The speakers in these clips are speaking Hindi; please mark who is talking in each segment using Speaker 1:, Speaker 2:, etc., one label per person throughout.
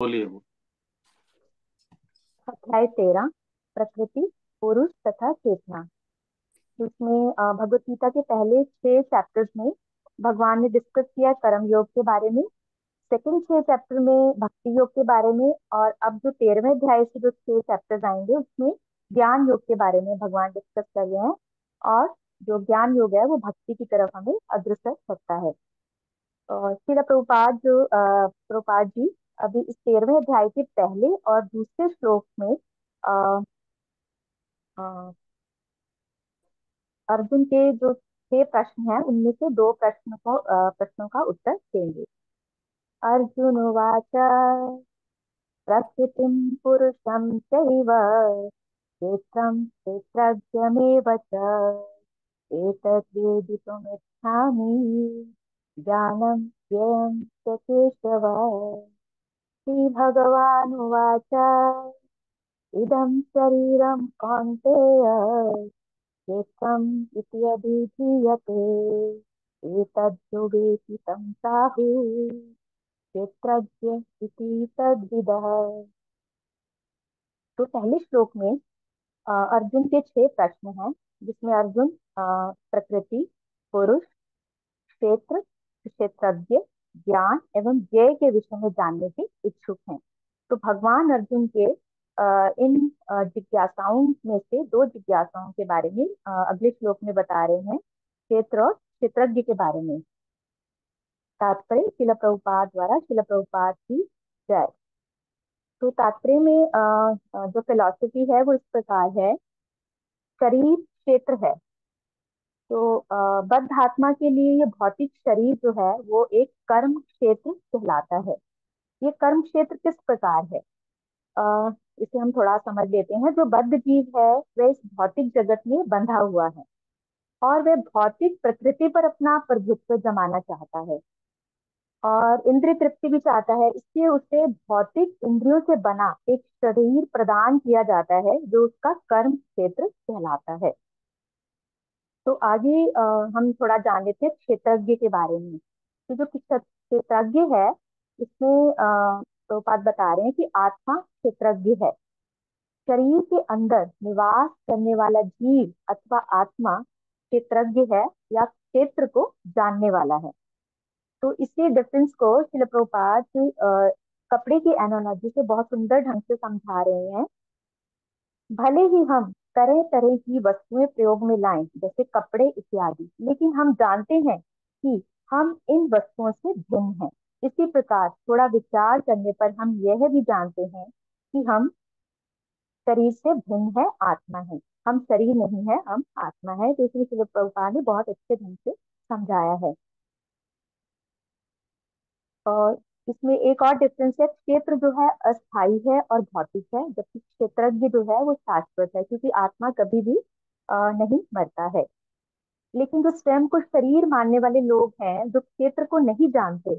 Speaker 1: बोलिए वो।
Speaker 2: अध्याय 13। प्रकृति, पुरुष तथा चेतना। इसमें भगवत गीता के पहले 6 चैप्टर्स में भगवान ने डिस्कस किया कर्म योग के बारे में। सेकंड 6 चैप्टर में भक्ति योग के बारे में। और अब जो 13वें अध्याय से जो 6 चैप्टर्स आएंगे उसमें ज्ञान योग के बारे में भगवान डिस्कस कर रहे हैं। और जो ज्ञान योग है वो भक्ति की तरफ हमें अग्रसर करता है। और श्रील प्रभुपाद जी अभी इस 13वें अध्याय के पहले और दूसरे श्लोक में अ, अ, अर्जुन के जो 6 प्रश्न हैं उनमें से दो प्रश्नों का उत्तर देंगे। अर्जुन उवाच प्रकृतिं पुरुषं चैव क्षेत्रं क्षेत्रज्ञमेव च एतद्वेदितुमिच्छामि ज्ञानं ज्ञेयं च केशव। श्रीभगवानुवाच इदं शरीरं कौन्तेय क्षेत्रम् इति अभिधीयते एतद्यो वेति तं प्राहुः क्षेत्रज्ञ इति तद्विदः। तो पहले श्लोक में अर्जुन के 6 प्रश्न हैं जिसमें अर्जुन प्रकृति, पुरुष, क्षेत्र, क्षेत्रज्ञ, ज्ञान एवं ज्ञेय के विषय में जानने के इच्छुक हैं। तो भगवान अर्जुन के इन जिज्ञासाओं में से दो जिज्ञासाओं के बारे में अगले श्लोक में बता रहे हैं, क्षेत्र और क्षेत्रज्ञ के बारे में। तात्पर्य शिला प्रभुपाद द्वारा शिला प्रभुपाद की जय। तो तात्पर्य में जो फिलॉसफी है वो इस प्रकार है। शरीर क्षेत्र है। तो बद्ध आत्मा के लिए ये भौतिक शरीर जो है वो एक कर्म क्षेत्र कहलाता है। ये कर्म क्षेत्र किस प्रकार है, इसे हम थोड़ा समझ लेते हैं। जो बद्ध जीव है वह इस भौतिक जगत में बंधा हुआ है और वह भौतिक प्रकृति पर अपना प्रभुत्व जमाना चाहता है और इंद्रिय तृप्ति भी चाहता है। इसलिए उसे भौतिक इंद्रियों से बना एक शरीर प्रदान किया जाता है जो उसका कर्म क्षेत्र कहलाता है। तो आगे हम थोड़ा जान लेते हैं क्षेत्रज्ञ के बारे में। तो जो क्षेत्रज्ञ है इसमें प्रभुपाद बता रहे हैं कि आत्मा क्षेत्रज्ञ है। शरीर के अंदर निवास करने वाला जीव अथवा आत्मा क्षेत्रज्ञ है या क्षेत्र को जानने वाला है। तो इसी डिफरेंस को शिल प्रभुपाद कपड़े की एनालॉजी से बहुत सुंदर ढंग से समझा रहे हैं। भले ही हम तरह तरह की वस्तुएं प्रयोग में लाएं जैसे कपड़े इत्यादि, लेकिन हम जानते हैं कि हम इन वस्तुओं से भिन्न हैं। इसी प्रकार थोड़ा विचार करने पर हम यह भी जानते हैं कि हम शरीर से भिन्न है, आत्मा है। हम शरीर नहीं है, हम आत्मा है। तो इसलिए शिल प्रभुपाद ने बहुत अच्छे ढंग से समझाया है। और इसमें एक और डिफरेंस है, क्षेत्र जो है अस्थाई है और भौतिक है, जबकि क्षेत्रज्ञ जो है वो शाश्वत है, क्योंकि आत्मा कभी भी नहीं मरता है। लेकिन जो स्वयं को शरीर मानने वाले लोग हैं जो क्षेत्र को नहीं जानते,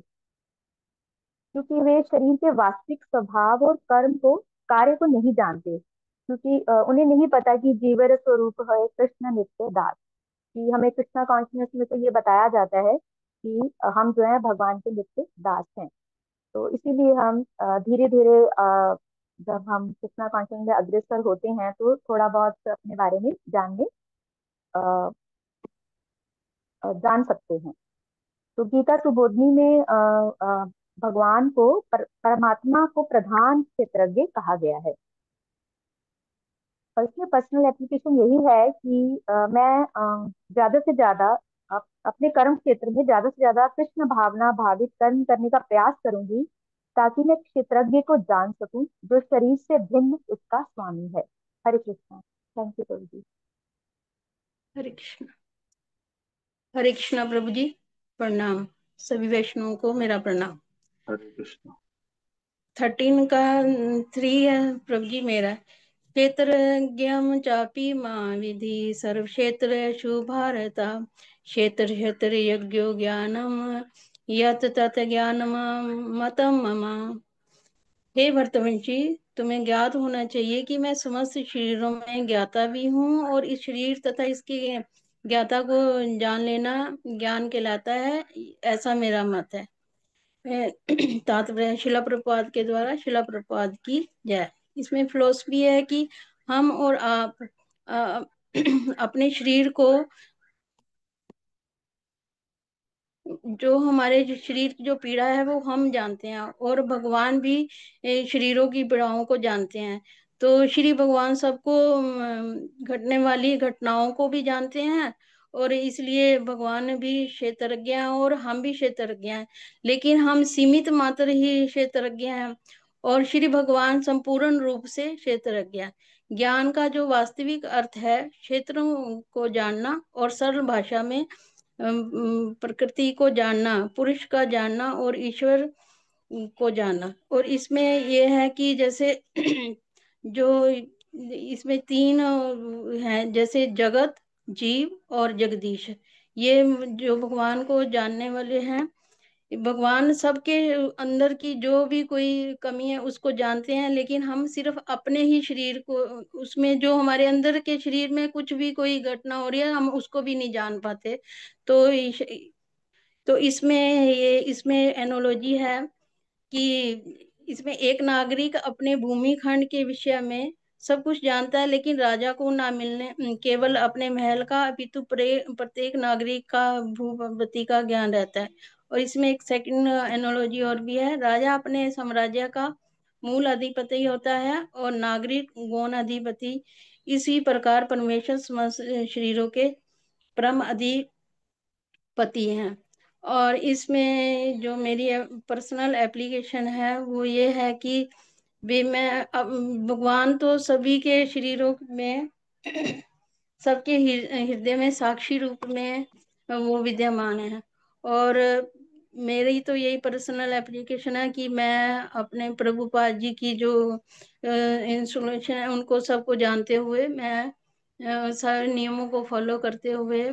Speaker 2: क्योंकि वे शरीर के वास्तविक स्वभाव और कर्म को कार्य को नहीं जानते, क्योंकि उन्हें नहीं पता कि जीवर स्वरूप है कृष्ण नित्य दास। कि हमें कृष्णा कॉन्शियसनेस में तो ये बताया जाता है कि हम जो है भगवान के नित्य दास हैं। तो इसीलिए हम धीरे धीरे जब हम कृष्णा कॉन्शियस में अग्रसर होते हैं तो थोड़ा बहुत अपने बारे में अ, जान सकते हैं। तो गीता सुबोधनी में भगवान को परमात्मा को प्रधान क्षेत्रज्ञ कहा गया है। और इसमें पर्सनल एप्लीकेशन यही है कि मैं ज्यादा से ज्यादा अपने कर्म क्षेत्र में ज्यादा से ज्यादा कृष्ण भावना भावित कर्म करने का प्रयास करूंगी, ताकि मैं क्षेत्रज्ञ को जान सकूं जो शरीर से भिन्न उसका स्वामी है। हरे कृष्णा। थैंक यू प्रभु जी।
Speaker 3: हरे कृष्ण। हरे कृष्णा प्रभु जी, प्रणाम। सभी वैष्णवों को मेरा प्रणाम।
Speaker 1: हरे कृष्ण।
Speaker 3: 13 का 3 है प्रभु जी मेरा। क्षेत्रज्ञं चापि मां विधि सर्वक्षेत्रेषु भारत क्षेत्र क्षेत्र यज्ञो ज्ञानम यत तत ज्ञानम मतम मम। हे भरतवंशी, तुम्हें ज्ञात होना चाहिए कि मैं समस्त शरीरों में ज्ञाता भी हूँ और इस शरीर तथा इसकी ज्ञाता को जान लेना ज्ञान कहलाता है, ऐसा मेरा मत है। तात्पर्य शिला प्रपात के द्वारा शिला प्रपात की जाए। इसमें फिलोसफी है कि हम और आप अ, अपने शरीर को, जो हमारे जो शरीर की जो पीड़ा है वो हम जानते हैं, और भगवान भी शरीरों की पीड़ाओं को जानते हैं। तो श्री भगवान सबको घटने वाली घटनाओं को भी जानते हैं, और इसलिए भगवान भी क्षेत्रज्ञ हैं और हम भी क्षेत्रज्ञ हैं, लेकिन हम सीमित मात्र ही क्षेत्रज्ञ हैं, और श्री भगवान संपूर्ण रूप से क्षेत्रज्ञ हैं। ज्ञान का जो वास्तविक अर्थ है क्षेत्रों को जानना, और सरल भाषा में प्रकृति को जानना, पुरुष का जानना और ईश्वर को जानना। और इसमें ये है कि जैसे जो इसमें तीन हैं, जैसे जगत, जीव और जगदीश, ये जो भगवान को जानने वाले हैं। भगवान सबके अंदर की जो भी कोई कमी है उसको जानते हैं, लेकिन हम सिर्फ अपने ही शरीर को, उसमें जो हमारे अंदर के शरीर में कुछ भी कोई घटना हो रही है हम उसको भी नहीं जान पाते। तो तो इसमें एनोलॉजी है कि इसमें एक नागरिक अपने भूमि खंड के विषय में सब कुछ जानता है, लेकिन राजा को ना मिलने केवल अपने महल का, अपितु प्रत्येक नागरिक का भूपति का ज्ञान रहता है। और इसमें एक सेकंड एनोलॉजी और भी है, राजा अपने साम्राज्य का मूल अधिपति होता है और नागरिक गौण अधिपति। इसी प्रकार परमेश्वर समस्त शरीरों के परम पति हैं। और इसमें जो मेरी पर्सनल एप्लीकेशन है वो ये है कि भी मैं भगवान तो सभी के शरीरों में सबके हृदय में साक्षी रूप में वो विद्यमान है। और मेरी तो यही पर्सनल एप्लीकेशन है कि मैं अपने प्रभुपाद जी की जो इंस्ट्रक्शन है उनको सबको जानते हुए मैं सारे नियमों को फॉलो करते हुए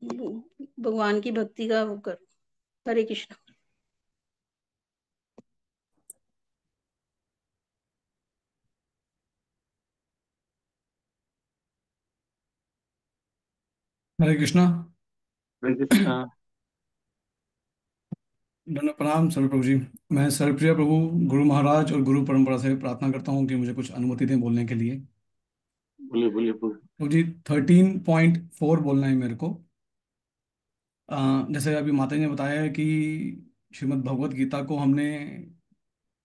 Speaker 3: भगवान की भक्ति का वो कर। हरे कृष्ण।
Speaker 1: हरे कृष्णा।
Speaker 4: हरे कृष्णा।
Speaker 1: दंड प्रणाम सर्व प्रभु जी। मैं सर्वप्रिय प्रभु गुरु महाराज और गुरु परंपरा से प्रार्थना करता हूँ कि मुझे कुछ अनुमति दें बोलने के लिए।
Speaker 4: बोलिए बोलिए बोलिए।
Speaker 1: प्रभु जी 13.4 बोलना है मेरे को। जैसे अभी माता जी ने बताया है कि श्रीमद् भगवत गीता को हमने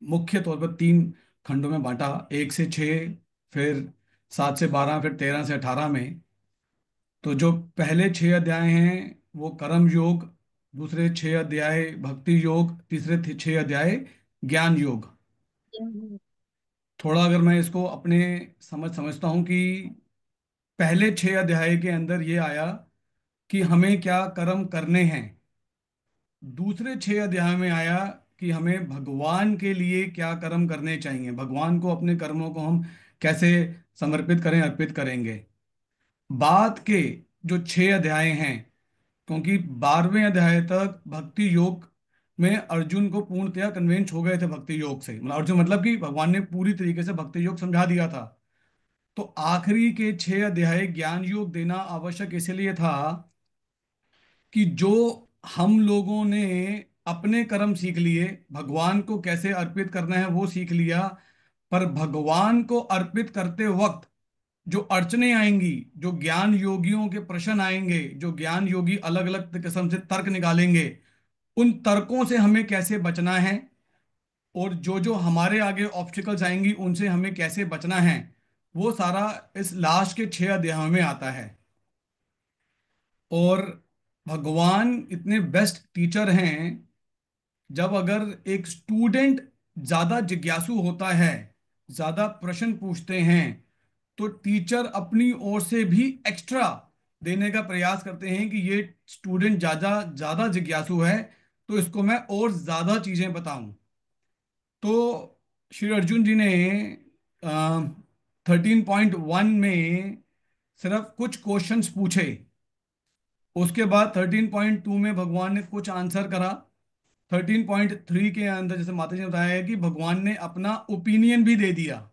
Speaker 1: मुख्य तौर पर तीन खंडों में बांटा, 1 से 6, फिर 7 से 12, फिर 13 से 18 में। तो जो पहले 6 अध्याय हैं वो कर्म योग, दूसरे 6 अध्याय भक्ति योग, तीसरे 6 अध्याय ज्ञान योग। थोड़ा अगर मैं इसको अपने समझता हूँ कि पहले 6 अध्याय के अंदर ये आया कि हमें क्या कर्म करने हैं। दूसरे 6 अध्याय में आया कि हमें भगवान के लिए क्या कर्म करने चाहिए, भगवान को अपने कर्मों को हम कैसे समर्पित करें, अर्पित करेंगे। बाद के जो 6 अध्याय हैं, क्योंकि 12वें अध्याय तक भक्ति योग में अर्जुन को पूर्णतया कन्वेंस हो गए थे भक्ति योग से, मतलब अर्जुन मतलब कि भगवान ने पूरी तरीके से भक्ति योग समझा दिया था। तो आखिरी के 6 अध्याय ज्ञान योग देना आवश्यक इसलिए था कि जो हम लोगों ने अपने कर्म सीख लिए, भगवान को कैसे अर्पित करना है वो सीख लिया, पर भगवान को अर्पित करते वक्त जो अड़चने आएंगी, जो ज्ञान योगियों के प्रश्न आएंगे, जो ज्ञान योगी अलग अलग किस्म से तर्क निकालेंगे, उन तर्कों से हमें कैसे बचना है, और जो जो हमारे आगे ऑब्स्टिकल्स आएंगी उनसे हमें कैसे बचना है, वो सारा इस लास्ट के 6 अध्यायों में आता है। और भगवान इतने बेस्ट टीचर हैं, जब अगर एक स्टूडेंट ज्यादा जिज्ञासु होता है, ज्यादा प्रश्न पूछते हैं, तो टीचर अपनी ओर से भी एक्स्ट्रा देने का प्रयास करते हैं कि ये स्टूडेंट ज्यादा ज्यादा जिज्ञासु है तो इसको मैं और ज्यादा चीजें बताऊं। तो श्री अर्जुन जी ने 13.1 में सिर्फ कुछ क्वेश्चंस पूछे, उसके बाद 13.2 में भगवान ने कुछ आंसर करा, 13.3 के अंदर जैसे माता जी ने बताया है कि भगवान ने अपना ओपिनियन भी दे दिया।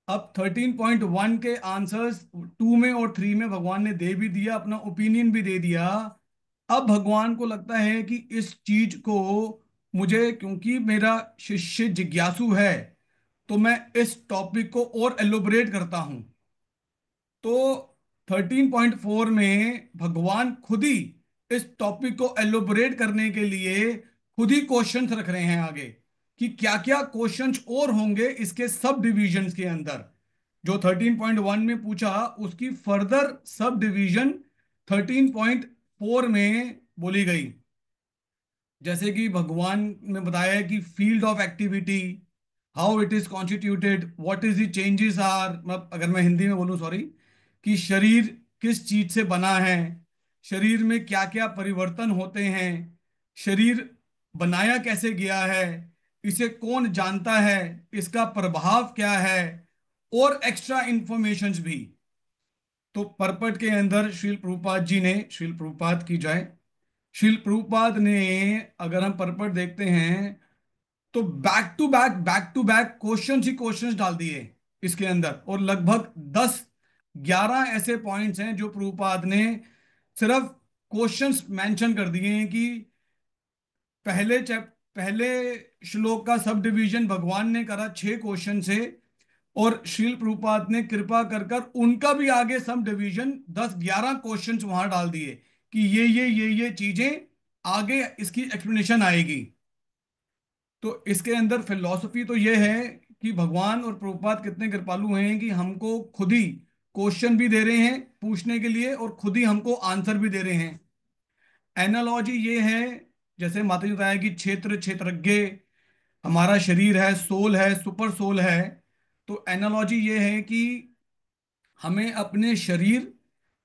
Speaker 1: अब 13.1 के आंसर्स 2 में और 3 में भगवान ने दे भी दिया, अपना ओपिनियन भी दे दिया। अब भगवान को लगता है कि इस चीज को मुझे, क्योंकि मेरा शिष्य जिज्ञासु है, तो मैं इस टॉपिक को और एलोबरेट करता हूं। तो 13.4 में भगवान खुद ही इस टॉपिक को एलोबरेट करने के लिए खुद ही क्वेश्चंस रख रहे हैं आगे, कि क्या क्या क्वेश्चंस और होंगे इसके सब डिविजन्स के अंदर। जो 13.1 में पूछा, उसकी फर्दर सब डिवीजन 13.4 में बोली गई। जैसे कि भगवान ने बताया है कि field of activity, how it is constituted, what is the changes are, मतलब अगर मैं हिंदी में बोलूं, सॉरी, कि शरीर किस चीज से बना है, शरीर में क्या क्या परिवर्तन होते हैं, शरीर बनाया कैसे गया है, इसे कौन जानता है, इसका प्रभाव क्या है, और एक्स्ट्रा इंफॉर्मेशंस भी। तो परपट के अंदर श्रील प्रभुपाद जी ने, श्रील प्रभुपाद की जाए, श्रील प्रभुपाद ने, अगर हम परपट देखते हैं, तो बैक टू बैक क्वेश्चंस ही क्वेश्चंस डाल दिए इसके अंदर, और लगभग 10-11 ऐसे पॉइंट्स हैं जो प्रभुपाद ने सिर्फ क्वेश्चंस मेंशन कर दिए हैं कि पहले श्लोक का सब डिवीजन भगवान ने करा 6 क्वेश्चन से, और श्रील प्रभुपाद ने कृपा कर कर उनका भी आगे सब डिवीजन 10-11 क्वेश्चंस वहां डाल दिए, कि ये चीजें आगे इसकी एक्सप्लेनेशन आएगी। तो इसके अंदर फिलॉसफी तो ये है कि भगवान और प्रभुपाद कितने कृपालु हैं कि हमको खुद ही क्वेश्चन भी दे रहे हैं पूछने के लिए, और खुद ही हमको आंसर भी दे रहे हैं। एनालॉजी ये है, जैसे माता जी ने बताया कि क्षेत्र क्षेत्रज्ञ, हमारा शरीर है, सोल है, सुपर सोल है। तो एनालॉजी ये है कि हमें अपने शरीर,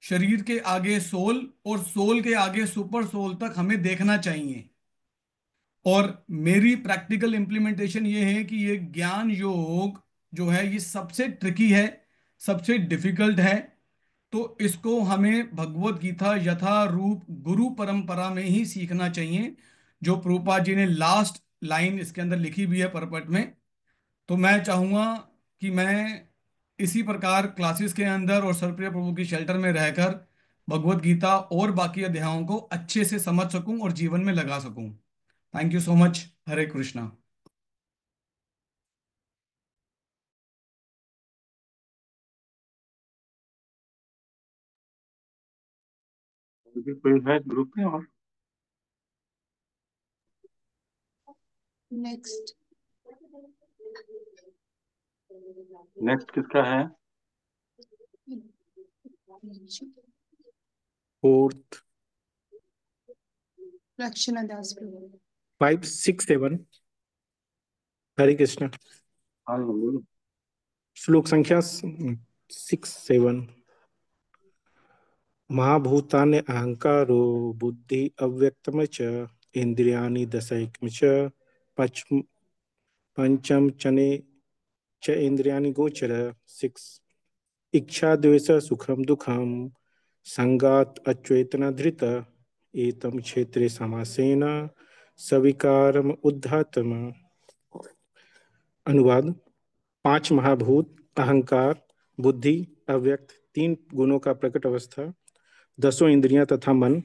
Speaker 1: शरीर के आगे सोल, और सोल के आगे सुपर सोल तक हमें देखना चाहिए। और मेरी प्रैक्टिकल इम्प्लीमेंटेशन ये है कि ये ज्ञान योग जो है ये सबसे ट्रिकी है, सबसे डिफिकल्ट है। तो इसको हमें भगवत गीता यथा रूप गुरु परंपरा में ही सीखना चाहिए, जो प्रभुपाद जी ने लास्ट लाइन इसके अंदर लिखी भी है परपट में। तो मैं चाहूंगा कि मैं इसी प्रकार क्लासेस के अंदर और सर्वप्रिय प्रभु की शेल्टर में रहकर भगवत गीता और बाकी अध्यायों को अच्छे से समझ सकूं और जीवन में लगा सकूं। Thank you so much. Hare Krishna.
Speaker 4: अभी कोई है ग्रुप में? और
Speaker 3: नेक्स्ट।
Speaker 4: नेक्स्ट किसका है?
Speaker 5: फोर्थ,
Speaker 3: लक्षणा दास प्रभु।
Speaker 5: 5, 6, 7। हरे कृष्ण।
Speaker 4: हाँ बोलो।
Speaker 5: श्लोक संख्या 6, 7। महाभूतानि अहंकारो बुद्धि अव्यक्तम च इंद्रियाणि दशैकम च पच- पंचम चने च इंद्रियाणि गोचर। 6। इच्छा द्वेष सुखम दुखम संगात अच्वेतना धृत एतम क्षेत्रे समासेन सविकारम उद्धातम। अनुवाद। 5 महाभूत, अहंकार, बुद्धि, अव्यक्त, 3 गुणों का प्रकट अवस्था, 10 इंद्रियां तथा मन,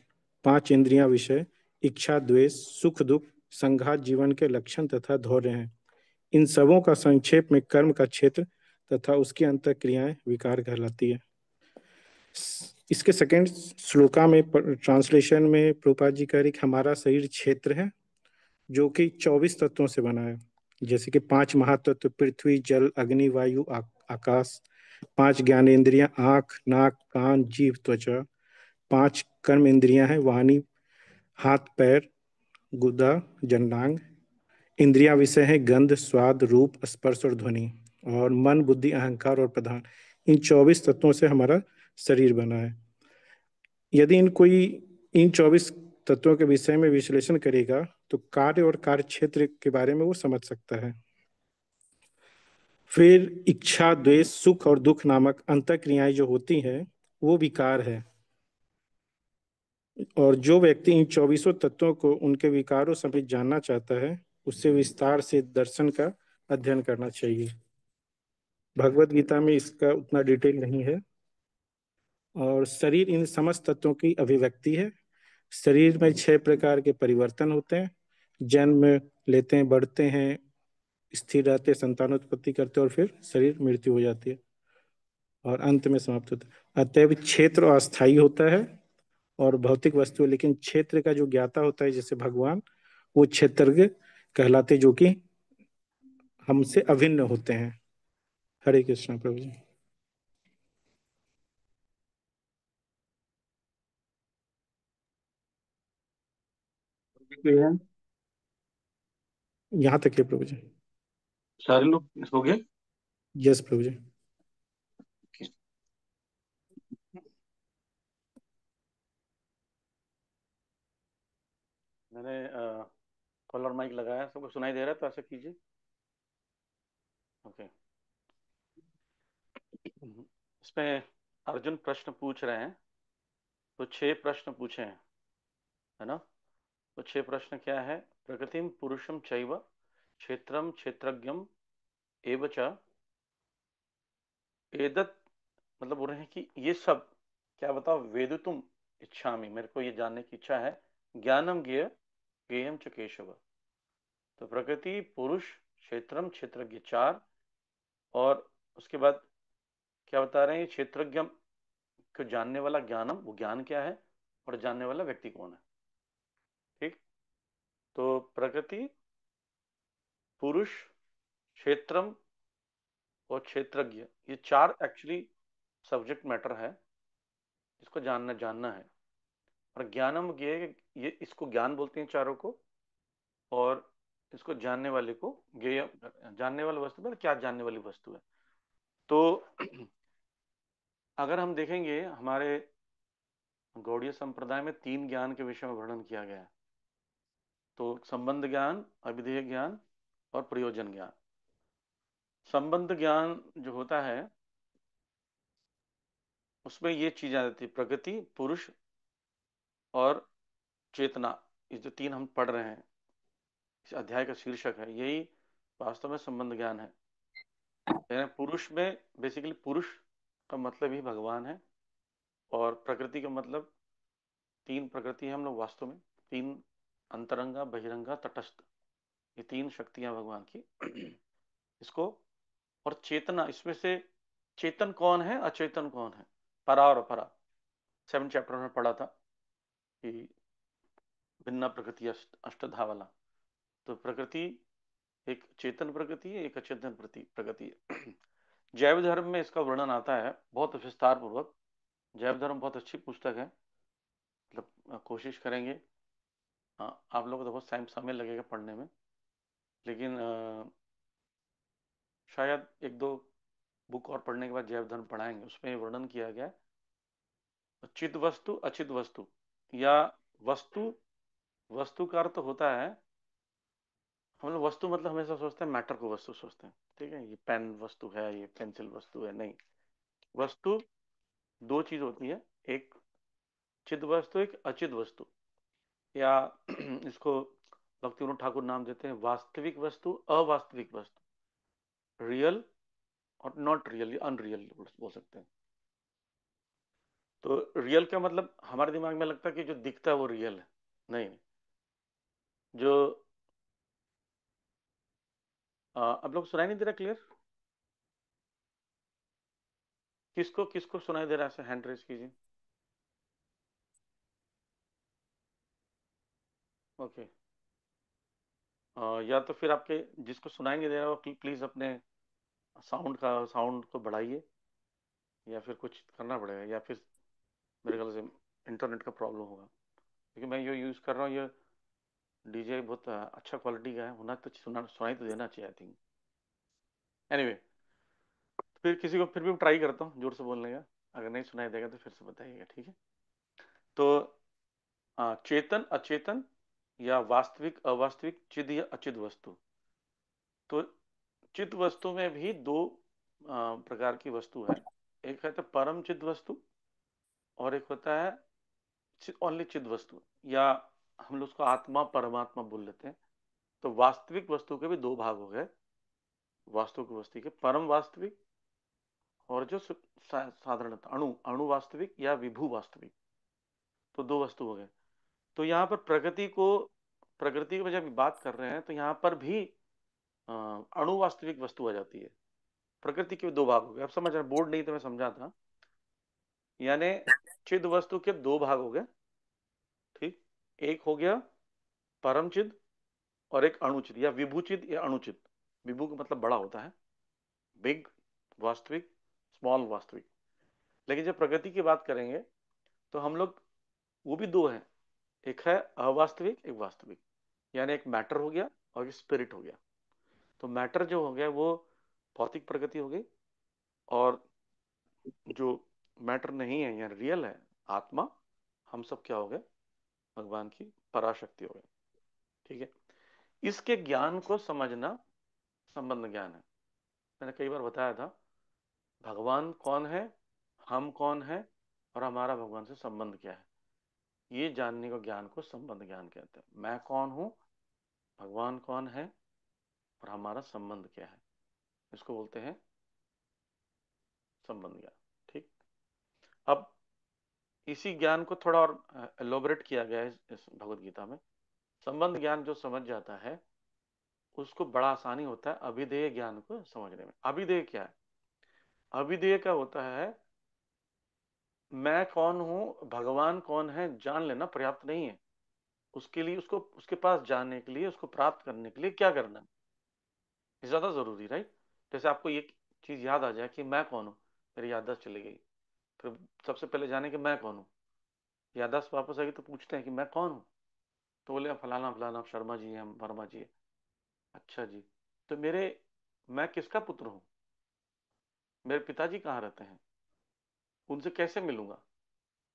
Speaker 5: 5 इंद्रियां विषय, इच्छा द्वेष सुख दुख संघात जीवन के लक्षण तथा धौर्य हैं। इन सबों का संक्षेप में कर्म का क्षेत्र तथा उसकी अंतःक्रियाएं विकार कहलाती है। इसके सेकंड श्लोका में ट्रांसलेशन में प्रभुपाद जी कह रहे कि हमारा शरीर क्षेत्र है जो कि 24 तत्वों से बना है। जैसे कि 5 महातत्व पृथ्वी जल अग्नि वायु आकाश, 5 ज्ञानेंद्रियां आंख नाक कान जीभ त्वचा, 5 कर्म इंद्रियां हैं वाणी हाथ पैर गुदा जननांग, इंद्रियां विषय हैं गंध स्वाद रूप स्पर्श और ध्वनि, और मन बुद्धि अहंकार और प्रधान। इन 24 तत्वों से हमारा शरीर बना है। यदि इन 24 तत्वों के विषय में विश्लेषण करेगा तो कार्य और कार्य क्षेत्र के बारे में वो समझ सकता है। फिर इच्छा द्वेष सुख और दुख नामक अंतःक्रियाएं जो होती हैं वो विकार है, और जो व्यक्ति इन 24 तत्वों को उनके विकारों समेत जानना चाहता है उससे विस्तार से दर्शन का अध्ययन करना चाहिए। भगवत गीता में इसका उतना डिटेल नहीं है। और शरीर इन समस्त तत्वों की अभिव्यक्ति है शरीर में 6 प्रकार के परिवर्तन होते हैं। जन्म लेते हैं, बढ़ते हैं, स्थिर रहते हैं, संतानोत्पत्ति करते हैं और फिर शरीर मृत्यु हो जाती है और अंत में समाप्त होता है। अतएव क्षेत्र अस्थायी होता है और भौतिक वस्तु है, लेकिन क्षेत्र का जो ज्ञाता होता है जैसे भगवान, वो क्षेत्रज्ञ कहलाते, जो कि हमसे अभिन्न होते हैं। हरे कृष्णा प्रभु जी।
Speaker 4: कोई है?
Speaker 5: यहाँ तक है प्रभु जी।
Speaker 4: सारे लोग हो गए?
Speaker 5: यस प्रभु जी।
Speaker 6: मैंने कॉलर माइक लगाया, सबको सुनाई दे रहा है तो ऐसा कीजिए। ओके। इसमें अर्जुन प्रश्न पूछ रहे हैं, तो 6 प्रश्न पूछे हैं, है ना? तो 6 प्रश्न क्या है? प्रकृतिम पुरुषम चैव क्षेत्रम क्षेत्रज्ञम एव च एदत, मतलब बोल रहे हैं कि ये सब क्या बताओ, वेदितुम इच्छामि, मेरे को ये जानने की इच्छा है, ज्ञानम ज्ञेय ज्ञेयम च केशव। तो प्रकृति, पुरुष, क्षेत्रम, क्षेत्रज्ञ 4, और उसके बाद क्या बता रहे हैं? क्षेत्रज्ञ को जानने वाला ज्ञानम, वो ज्ञान क्या है, और जानने वाला व्यक्ति कौन है। ठीक। तो प्रकृति, पुरुष, क्षेत्रम और क्षेत्रज्ञ, ये 4 एक्चुअली सब्जेक्ट मैटर है, इसको जानना जानना है। और ज्ञानम ये इसको ज्ञान बोलते हैं चारों को, और इसको जानने वाले को ज्ञेय, जानने वाली वस्तु में क्या जानने वाली वस्तु है। तो अगर हम देखेंगे हमारे गौड़ीय संप्रदाय में 3 ज्ञान के विषय में वर्णन किया गया है। तो संबंध ज्ञान, अभिधेय ज्ञान और प्रयोजन ज्ञान। संबंध ज्ञान जो होता है उसमें ये चीज आ जाती है, प्रकृति, पुरुष और चेतना। ये जो 3 हम पढ़ रहे हैं, इस अध्याय का शीर्षक है, यही वास्तव में संबंध ज्ञान है। यानी पुरुष में बेसिकली पुरुष का मतलब ही भगवान है, और प्रकृति का मतलब 3 प्रकृति है हम लोग वास्तव में, 3 अंतरंगा, बहिरंगा, तटस्थ, ये 3 शक्तियां भगवान की। इसको, और चेतना, इसमें से चेतन कौन है, अचेतन कौन है, परा और अपरा। 7 चैप्टर में पढ़ा था कि भिन्न प्रकृति अष्टधा वाला। तो प्रकृति एक चेतन प्रकृति है, एक अचेतन प्रकृति है। जैव धर्म में इसका वर्णन आता है बहुत विस्तार पूर्वक। जैव धर्म बहुत अच्छी पुस्तक है, मतलब कोशिश करेंगे। हाँ, आप लोगों को तो बहुत समय लगेगा पढ़ने में, लेकिन शायद 1-2 बुक और पढ़ने के बाद जैव धर्म पढ़ाएंगे। उसमें वर्णन किया गया चिद वस्तु, अचित वस्तु, या वस्तु, वस्तु का अर्थ होता है, हम लोग वस्तु मतलब हमेशा सोचते हैं मैटर को वस्तु सोचते हैं, ठीक है, ये पेन वस्तु है, ये पेंसिल वस्तु है, नहीं। वस्तु 2 चीज होती है, एक चिद वस्तु, एक अचित वस्तु, या इसको भक्ति विनोद ठाकुर नाम देते हैं वास्तविक वस्तु, अवास्तविक वस्तु, रियल और नॉट रियल, अनरियल बोल सकते हैं। तो रियल का मतलब हमारे दिमाग में लगता है कि जो दिखता है वो रियल है, नहीं। जो आप लोग सुनाई नहीं दे रहा क्लियर? किसको किसको सुनाई दे रहा है, हैंड रेज कीजिए। ओके। या तो फिर आपके जिसको सुनाई नहीं दे रहा वो प्लीज अपने साउंड को बढ़ाइए, या फिर कुछ करना पड़ेगा, या फिर मेरे ख्याल से इंटरनेट का प्रॉब्लम होगा, क्योंकि मैं ये यूज़ कर रहा हूँ, ये डीजे बहुत अच्छा क्वालिटी का है, होना तो सुनाई तो देना चाहिए आई थिंक। एनीवे, फिर किसी को फिर भी ट्राई करता हूँ जोर से बोलने का, अगर नहीं सुनाई देगा तो फिर से बताइएगा, ठीक है? तो चेतन, अचेतन, या वास्तविक, अवास्तविक, चिद या अचिद वस्तु। तो चिद वस्तु में भी 2 प्रकार की वस्तु है। एक है तो परम चिद वस्तु, और एक होता है ओनली चिद वस्तु, या हम लोग उसको आत्मा परमात्मा बोल लेते हैं। तो वास्तविक वस्तु के भी 2 भाग हो गए, वास्तविक वस्तु के परम वास्तविक, और जो साधारण अणु, अणु वास्तविक या विभू वास्तविक। तो 2 वस्तु हो गए। तो यहाँ पर प्रकृति की जब बात कर रहे हैं तो यहाँ पर भी अणु वास्तविक वस्तु आ जाती है। प्रकृति के दो भाग हो गए, अब समझ रहे, बोर्ड नहीं तो मैं समझा था। यानी चिद वस्तु के दो भाग हो गए, ठीक। एक हो गया परम चिद और एक अणुचिद या विभूचिद या अणुचिद। विभू का मतलब बड़ा होता है, बिग वास्तविक, स्मॉल वास्तविक। लेकिन जब प्रकृति की बात करेंगे तो हम लोग, वो भी दो हैं, एक है अवास्तविक, एक वास्तविक। यानी एक मैटर हो गया और एक स्पिरिट हो गया। तो मैटर जो हो गया वो भौतिक प्रकृति हो गई, और जो मैटर नहीं है या रियल है, आत्मा, हम सब क्या हो गए, भगवान की पराशक्ति हो गए, ठीक है। इसके ज्ञान को समझना संबंध ज्ञान है। मैंने कई बार बताया था, भगवान कौन है, हम कौन है, और हमारा भगवान से संबंध क्या है, ये जानने को ज्ञान को संबंध ज्ञान कहते हैं। मैं कौन हूं, भगवान कौन है, और हमारा संबंध क्या है, इसको बोलते हैं संबंध ज्ञान, ठीक। अब इसी ज्ञान को थोड़ा और एलोबरेट किया गया है इस भगवत गीता में। संबंध ज्ञान जो समझ जाता है उसको बड़ा आसानी होता है अभिधेय ज्ञान को समझने में। अभिधेय क्या है? अभिधेय का होता है, मैं कौन हूं, भगवान कौन है जान लेना पर्याप्त नहीं है। उसके लिए, उसको उसके पास जाने के लिए, उसको प्राप्त करने के लिए क्या करना है, ये ज्यादा जरूरी, राइट। जैसे आपको ये चीज याद आ जाए कि मैं कौन हूं, मेरी याददाश्त चली गई, फिर सबसे पहले जाने कि मैं कौन हूं, याददाश्त वापस आएगी तो पूछते हैं कि मैं कौन हूं, तो बोले फलाना फलाना शर्मा जी हैं, हम वर्मा जी हैं। अच्छा जी, तो मैं किसका पुत्र हूँ, मेरे पिताजी कहाँ रहते हैं, उनसे कैसे मिलूंगा,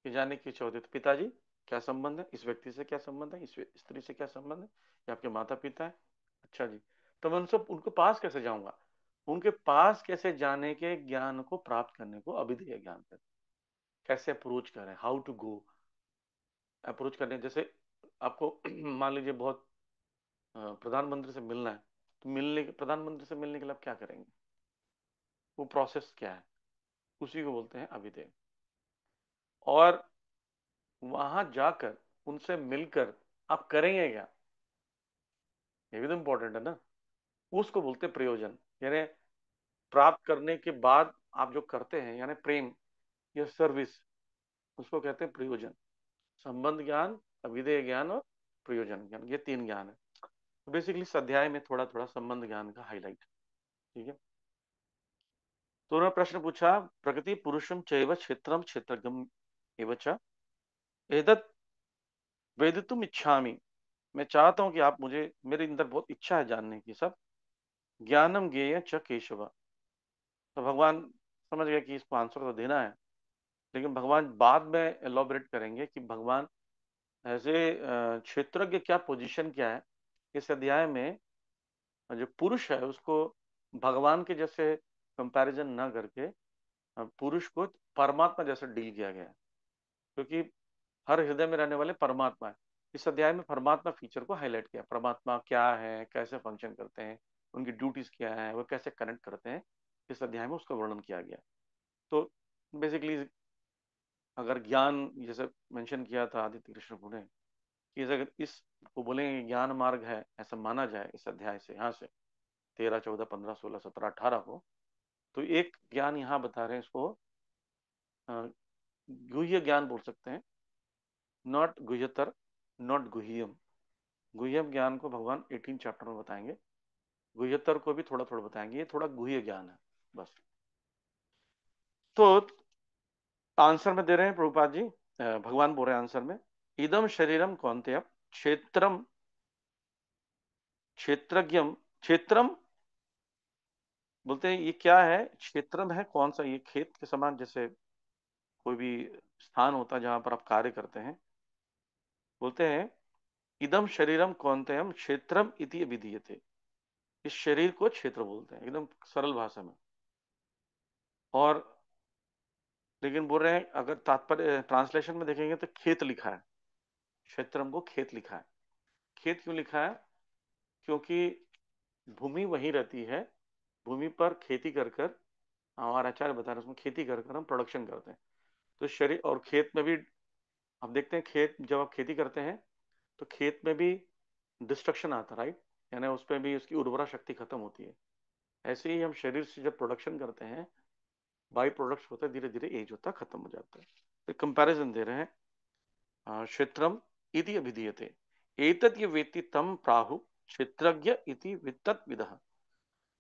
Speaker 6: ये जानने की इच्छा होती है। तो पिताजी क्या संबंध है, इस व्यक्ति से क्या संबंध है, इस स्त्री से क्या संबंध है, ये आपके माता पिता है। अच्छा जी, तो मैं उनसे उनके पास कैसे जाऊंगा, उनके पास कैसे जाने के ज्ञान को प्राप्त करने को अभिधेय ज्ञान कहते हैं। कैसे अप्रोच करें, हाउ टू गो, अप्रोच करने। जैसे आपको मान लीजिए बहुत प्रधानमंत्री से मिलना है, तो प्रधानमंत्री से मिलने के लिए आप क्या करेंगे, वो प्रोसेस क्या है, उसी को बोलते हैं अभिधेय। और वहां जाकर उनसे मिलकर आप करेंगे क्या, ये भी तो इंपॉर्टेंट है ना, उसको बोलते हैं प्रयोजन। यानी प्राप्त करने के बाद आप जो करते हैं, यानी प्रेम या सर्विस, उसको कहते हैं प्रयोजन। संबंध ज्ञान, अभिधेय ज्ञान और प्रयोजन ज्ञान, ये तीन ज्ञान है। तो बेसिकली इस अध्याय में थोड़ा थोड़ा संबंध ज्ञान का हाईलाइट, ठीक है। तो उन्होंने प्रश्न पूछा, प्रकृति पुरुषम चैव क्षेत्रम क्षेत्रज्ञम एव च एतत् वेदितुम इच्छामि। मैं चाहता हूं कि आप मुझे, मेरे अंदर बहुत इच्छा है जानने की, सब ज्ञानम ज्ञेय च केशव। तो भगवान समझ गए कि इसको आंसर तो देना है, लेकिन भगवान बाद में एलोबरेट करेंगे कि भगवान ऐसे क्षेत्रज्ञ क्या पोजीशन क्या है। इस अध्याय में जो पुरुष है उसको भगवान के जैसे कंपैरिजन ना करके पुरुष को परमात्मा जैसे डील किया गया है, क्योंकि हर हृदय में रहने वाले परमात्मा है। इस अध्याय में परमात्मा फीचर को हाईलाइट किया, परमात्मा क्या है, कैसे फंक्शन करते हैं, उनकी ड्यूटीज क्या है, वो कैसे कनेक्ट करते हैं, इस अध्याय में उसका वर्णन किया गया। तो बेसिकली अगर ज्ञान, जैसे मेंशन किया था आदित्य कृष्ण ने, कि अगर इस को बोलेंगे ज्ञान मार्ग है ऐसा माना जाए इस अध्याय से, यहाँ से 13, 14, 15, 16, 17, 18 को, तो एक ज्ञान यहाँ बता रहे हैं, इसको गुह्य ज्ञान बोल सकते हैं, नॉट गुह्यतर, नॉट गुह्यम। गुह्यम ज्ञान को भगवान 18 चैप्टर में बताएंगे, गुह्यतर को भी थोड़ा थोड़ा बताएंगे, ये थोड़ा गुह्य ज्ञान है बस। तो आंसर में दे रहे हैं प्रभुपाद जी, भगवान बोल रहे हैं आंसर में, इदम शरीरम कौन्तेय क्षेत्रम क्षेत्रज्ञम क्षेत्रम, बोलते हैं ये क्या है, क्षेत्रम है कौन सा, ये खेत के समान, जैसे कोई भी स्थान होता है जहां पर आप कार्य करते हैं। बोलते हैं इदम शरीरम कौन्तेयम क्षेत्रम इति विधीयते, इस शरीर को क्षेत्र बोलते हैं, एकदम सरल भाषा में। और लेकिन बोल रहे हैं अगर तात्पर्य ट्रांसलेशन में देखेंगे तो खेत लिखा है, क्षेत्रम को खेत लिखा है। खेत क्यों लिखा है, क्योंकि भूमि वही रहती है, भूमि पर खेती कर कर, हमारा आचार्य बता रहे हैं, उसमें खेती कर कर हम प्रोडक्शन करते हैं। तो शरीर और खेत में भी आप देखते हैं, खेत जब आप खेती करते हैं तो खेत में भी डिस्ट्रक्शन आता, राइट, यानी उसमें भी उसकी उर्वरा शक्ति खत्म होती है। ऐसे ही हम शरीर से जब प्रोडक्शन करते हैं, बाई प्रोडक्ट्स होता है, धीरे धीरे एज होता है, खत्म हो जाता है। तो कंपैरिजन दे रहे हैं, क्षेत्रम इति अभिधीयते एतत् ये वेत्ति तम प्राहु क्षेत्रज्ञ इति वित्तत विदः।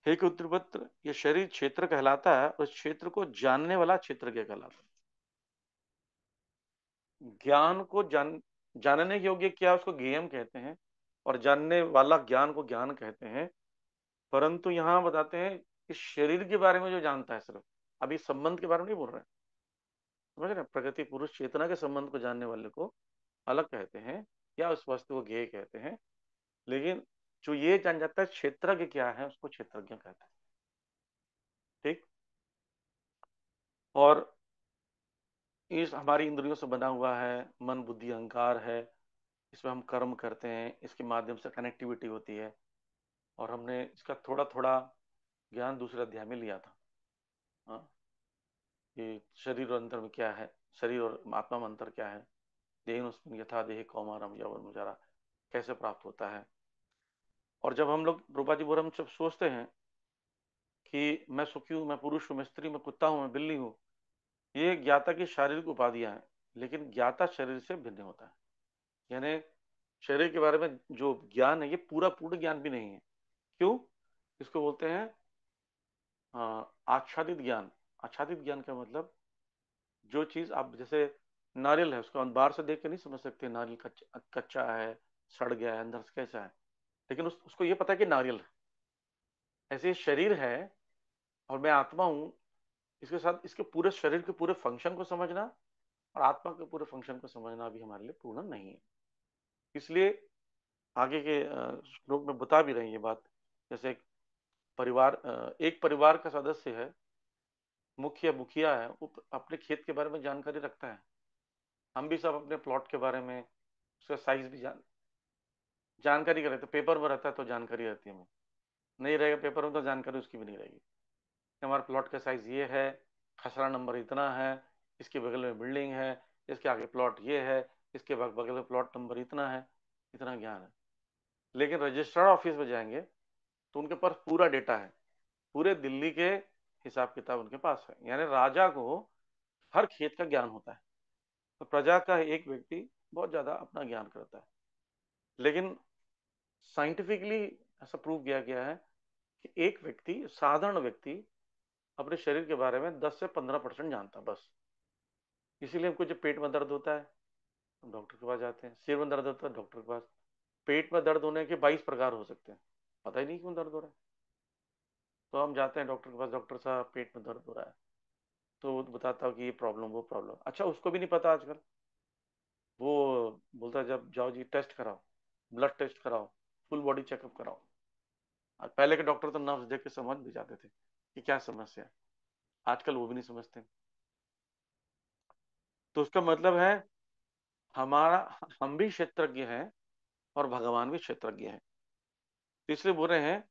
Speaker 6: हे कुत्रपुत्र, ये शरीर क्षेत्र कहलाता है, उस क्षेत्र को जानने वाला क्षेत्रज्ञ कहलाता है। ज्ञान को जानने योग्य क्या, उसको ज्ञेयम कहते हैं, और जानने वाला ज्ञान को ज्ञान कहते हैं। परंतु यहां बताते हैं कि शरीर के बारे में जो जानता है, सिर्फ अभी संबंध के बारे में नहीं बोल रहे हैं, समझ रहे हैं? प्रकृति पुरुष चेतना के संबंध को जानने वाले को अलग कहते हैं, या उस वस्तु को ज्ञेय कहते हैं। लेकिन जो ये जान जाता है क्षेत्रज्ञ क्या है, उसको क्षेत्रज्ञ कहते हैं। ठीक। और इस हमारी इंद्रियों से बना हुआ है, मन बुद्धि अहंकार है, इसमें हम कर्म करते हैं, इसके माध्यम से कनेक्टिविटी होती है। और हमने इसका थोड़ा थोड़ा ज्ञान दूसरे अध्याय में लिया था, हाँ, कि शरीर और अंतर में क्या है, शरीर और आत्मा में अंतर क्या है, देह यथा देह कौमारम यौवन मुजारा कैसे प्राप्त होता है। और जब हम लोग रूपा जी बोरम जब सोचते हैं कि मैं सुखी हूँ, मैं पुरुष हूँ, मैं स्त्री, मैं कुत्ता हूँ, मैं बिल्ली हूँ, ये ज्ञाता की शारीरिक उपाधियां हैं, लेकिन ज्ञाता शरीर से भिन्न होता है। यानी शरीर के बारे में जो ज्ञान है, ये पूरा पूर्ण ज्ञान भी नहीं है। क्यों? इसको बोलते हैं आच्छादित ज्ञान। आच्छादित ज्ञान का मतलब, जो चीज आप, जैसे नारियल है, उसको बाहर से देख के नहीं समझ सकते नारियल कच्चा है, सड़ गया है, अंदर से कैसा है, लेकिन उसको ये पता है कि नारियल है। ऐसे ही शरीर है और मैं आत्मा हूं, इसके साथ इसके पूरे शरीर के पूरे फंक्शन को समझना और आत्मा के पूरे फंक्शन को समझना भी हमारे लिए पूर्ण नहीं है। इसलिए आगे के श्लोक में बता भी रही ये बात। जैसे एक परिवार का सदस्य है, मुखिया है, वो अपने खेत के बारे में जानकारी रखता है। हम भी सब अपने प्लॉट के बारे में, उसका साइज भी जानकारी का रहता है। पेपर में रहता है तो जानकारी रहती है, हमें नहीं रहेगा पेपर में तो जानकारी उसकी भी नहीं रहेगी। हमारे प्लॉट का साइज ये है, खसरा नंबर इतना है, इसके बगल में बिल्डिंग है, इसके आगे प्लॉट ये है, इसके बगल में प्लॉट नंबर इतना है, इतना ज्ञान है। लेकिन रजिस्ट्रार ऑफिस में जाएंगे तो उनके पास पूरा डेटा है, पूरे दिल्ली के हिसाब किताब उनके पास है। यानी राजा को हर खेत का ज्ञान होता है, तो प्रजा का एक व्यक्ति बहुत ज्यादा अपना ज्ञान करता है। लेकिन साइंटिफिकली ऐसा प्रूव किया गया है कि एक व्यक्ति, साधारण व्यक्ति, अपने शरीर के बारे में 10 से 15% जानता है बस। इसीलिए हमको जब पेट में दर्द होता है हम डॉक्टर के पास जाते हैं, सिर में दर्द होता है डॉक्टर के पास। पेट में दर्द होने के 22 प्रकार हो सकते हैं, पता ही नहीं क्यों दर्द हो रहा है, तो हम जाते हैं डॉक्टर के पास, डॉक्टर साहब पेट में दर्द हो रहा है, तो वो बताता हूँ कि ये प्रॉब्लम वो प्रॉब्लम। अच्छा, उसको भी नहीं पता आजकल, वो बोलता है जब जाओ जी टेस्ट कराओ, ब्लड टेस्ट कराओ, फुल बॉडी चेकअप कराओ। और पहले के डॉक्टर तो नर्व्स देख के समझ भी जाते थे कि क्या समस्या है, आजकल वो भी नहीं समझते। तो उसका मतलब है हमारा, हम भी क्षेत्रज्ञ हैं और भगवान भी क्षेत्रज्ञ हैं। तो इसलिए बोल रहे हैं,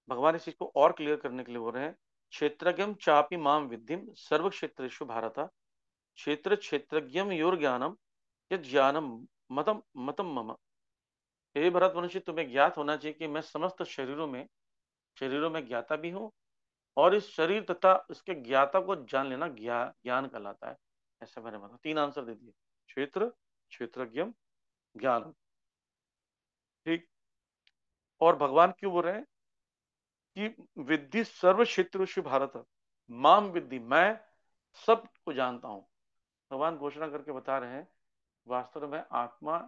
Speaker 6: भगवान इस चीज को और क्लियर करने के लिए बोल रहे हैं, क्षेत्रज्ञम चापि माम विद्धिम सर्व क्षेत्रेषु भारत क्षेत्र क्षेत्रज्ञम योर ज्ञानम यद ज्ञानम मतम मतम मम। हे भरत मनुष्य, तुम्हें ज्ञात होना चाहिए कि मैं समस्त शरीरों में ज्ञाता भी हूँ, और इस शरीर तथा इसके ज्ञाता को जान लेना ज्ञान कहलाता है। ऐसा मैंने मतलब 3 आंसर दे दिए, क्षेत्र, क्षेत्रज्ञम, ज्ञान। ठीक। और भगवान क्यों बोल रहे हैं कि विद्धि सर्व क्षेत्र भारत, माम विद्धि, मैं सबको जानता हूं। भगवान घोषणा करके बता रहे हैं वास्तव में आत्मा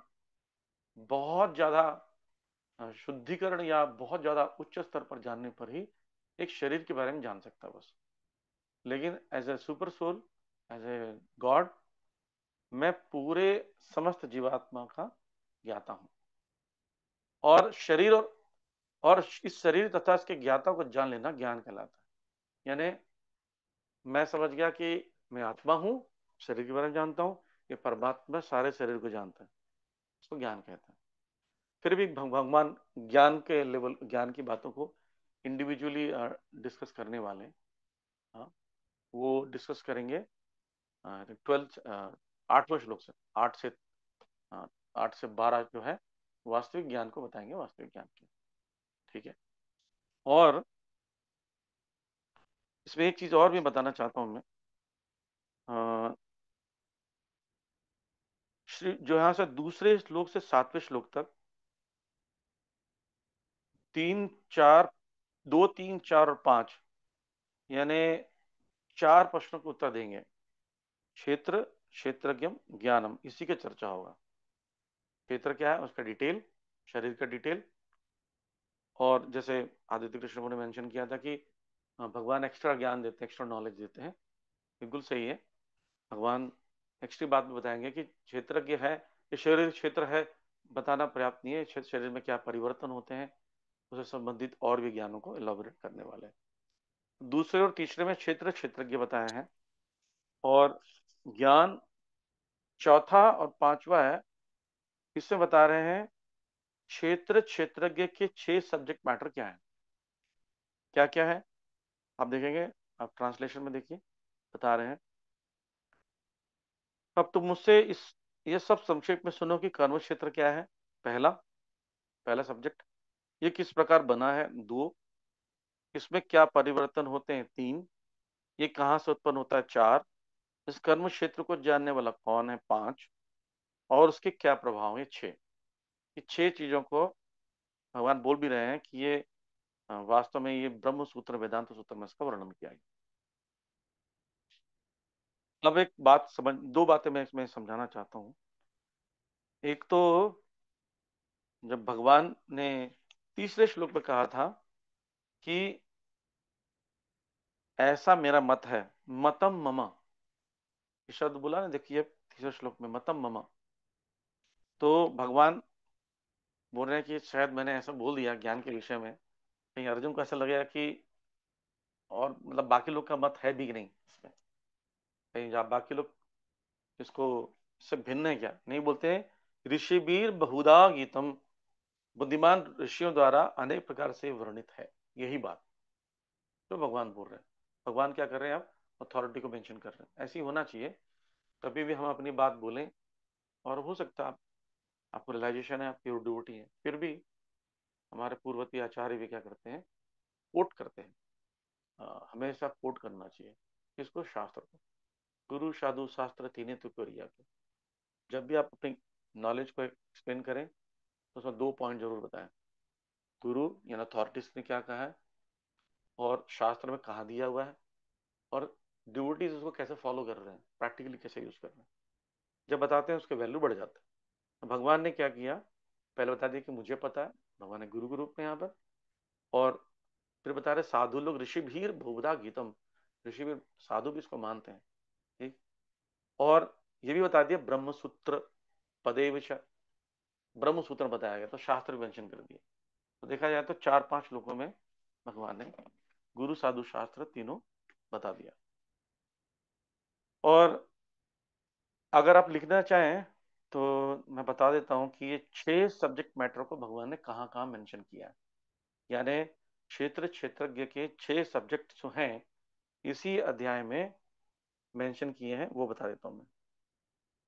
Speaker 6: बहुत ज्यादा शुद्धिकरण या बहुत ज्यादा उच्च स्तर पर जानने पर ही एक शरीर के बारे में जान सकता है बस। लेकिन as a super soul, as a God, मैं पूरे समस्त जीवात्मा का ज्ञाता हूं। और शरीर और इस शरीर तथा इसके ज्ञाता को जान लेना ज्ञान कहलाता है। यानी मैं समझ गया कि मैं आत्मा हूं, शरीर के बारे में जानता हूं, ये परमात्मा सारे शरीर को जानता है, इसको ज्ञान कहते हैं। फिर भी भगवान ज्ञान के लेवल, ज्ञान की बातों को इंडिविजुअली डिस्कस करने वाले हैं। हाँ, वो डिस्कस करेंगे 12 8वें श्लोक से, 8 से 8 से 12 जो है वास्तविक ज्ञान को बताएंगे, वास्तविक ज्ञान की। ठीक है। और इसमें एक चीज और भी बताना चाहता हूं मैं, श्री जो यहां से दूसरे श्लोक से 7वें श्लोक तक 3, 4, 2, 3, 4 और 5 यानी 4 प्रश्नों के उत्तर देंगे। क्षेत्र, क्षेत्रज्ञम, ज्ञानम, इसी की चर्चा होगा। क्षेत्र क्या है, उसका डिटेल, शरीर का डिटेल। और जैसे आदित्य कृष्ण ने मेंशन किया था कि भगवान एक्स्ट्रा ज्ञान देते हैं, एक्स्ट्रा नॉलेज देते हैं, बिल्कुल सही है। भगवान एक्स्ट्रा बात भी बताएंगे कि क्षेत्रज्ञ है, ये शरीर क्षेत्र है बताना पर्याप्त नहीं है, शरीर में क्या परिवर्तन होते हैं उससे संबंधित और भी ज्ञानों को एलाबोरेट करने वाले हैं। दूसरे और तीसरे में क्षेत्र, क्षेत्रज्ञ बताए हैं। और ज्ञान चौथा और पांचवा है, इसमें बता रहे हैं क्षेत्र, क्षेत्रज्ञ के 6 सब्जेक्ट मैटर क्या है, क्या क्या है आप देखेंगे, आप ट्रांसलेशन में देखिए, बता रहे हैं। अब तुम मुझसे इस ये सब संक्षेप में सुनो कि कर्म क्षेत्र क्या है, पहला पहला सब्जेक्ट। ये किस प्रकार बना है, 2। इसमें क्या परिवर्तन होते हैं, 3। ये कहाँ से उत्पन्न होता है, 4। इस कर्म क्षेत्र को जानने वाला कौन है, 5। और उसके क्या प्रभाव है, 6। ये 6 चीजों को भगवान बोल भी रहे हैं कि ये वास्तव में ये ब्रह्म सूत्र, वेदांत सूत्र में इसका वर्णन किया गया। अब एक बात समझ, 2 बातें मैं इसमें समझाना चाहता हूँ। एक तो जब भगवान ने तीसरे श्लोक में कहा था कि ऐसा मेरा मत है, मतम मम, ये शब्द बोला ना, देखिए तीसरे श्लोक में मतम मम, तो भगवान बोल रहे हैं कि शायद मैंने ऐसा बोल दिया ज्ञान के विषय में, कहीं अर्जुन को ऐसा लगेगा कि और मतलब बाकी लोग का मत है भी कि नहीं इसमें, कहीं बाकी लोग इसको इससे भिन्न है क्या, नहीं बोलते हैं। ऋषिबीर बहुधा गीतम, बुद्धिमान ऋषियों द्वारा अनेक प्रकार से वर्णित है, यही बात जो भगवान बोल रहे हैं। भगवान क्या कर रहे हैं, आप अथॉरिटी को मेंशन कर रहे हैं। ऐसे ही होना चाहिए, कभी भी हम अपनी बात बोलें और हो सकता है आपको रियलाइजेशन है आपकी ड्यूटी है, फिर भी हमारे पूर्ववर्ती आचार्य भी क्या करते हैं, कोट करते हैं। हमेशा कोट करना चाहिए किसको, शास्त्र को। गुरु साधु शास्त्र तीनों तो करिया के, जब भी आप अपनी नॉलेज को एक्सप्लेन करें तो उसमें 2 पॉइंट जरूर बताएं, गुरु यानी अथॉरिटीज ने क्या कहा है और शास्त्र में कहाँ दिया हुआ है, और ड्यूटीज उसको कैसे फॉलो कर रहे हैं, प्रैक्टिकली कैसे यूज कर रहे हैं। जब बताते हैं उसके वैल्यू बढ़ जाता है। तो भगवान ने क्या किया, पहले बता दिया कि मुझे पता है, भगवान ने गुरु के रूप में यहाँ पर। और फिर बता रहे साधु लोग ऋषि भीर बहुधा गीतम, ऋषि भी, साधु भी इसको मानते हैं, ठीक। और ये भी बता दिया ब्रह्म सूत्र पदे विषय, ब्रह्म सूत्र बताया गया, तो शास्त्र मेंशन कर दिए। तो देखा जाए तो 4-5 लोगों में भगवान ने गुरु साधु शास्त्र तीनों बता दिया। और अगर आप लिखना चाहें तो मैं बता देता हूं कि ये 6 सब्जेक्ट मैटर को भगवान ने कहाँ कहाँ मेंशन किया है, यानी क्षेत्र, क्षेत्रज्ञ के 6 सब्जेक्ट जो हैं इसी अध्याय में मेंशन किए हैं, वो बता देता हूं मैं।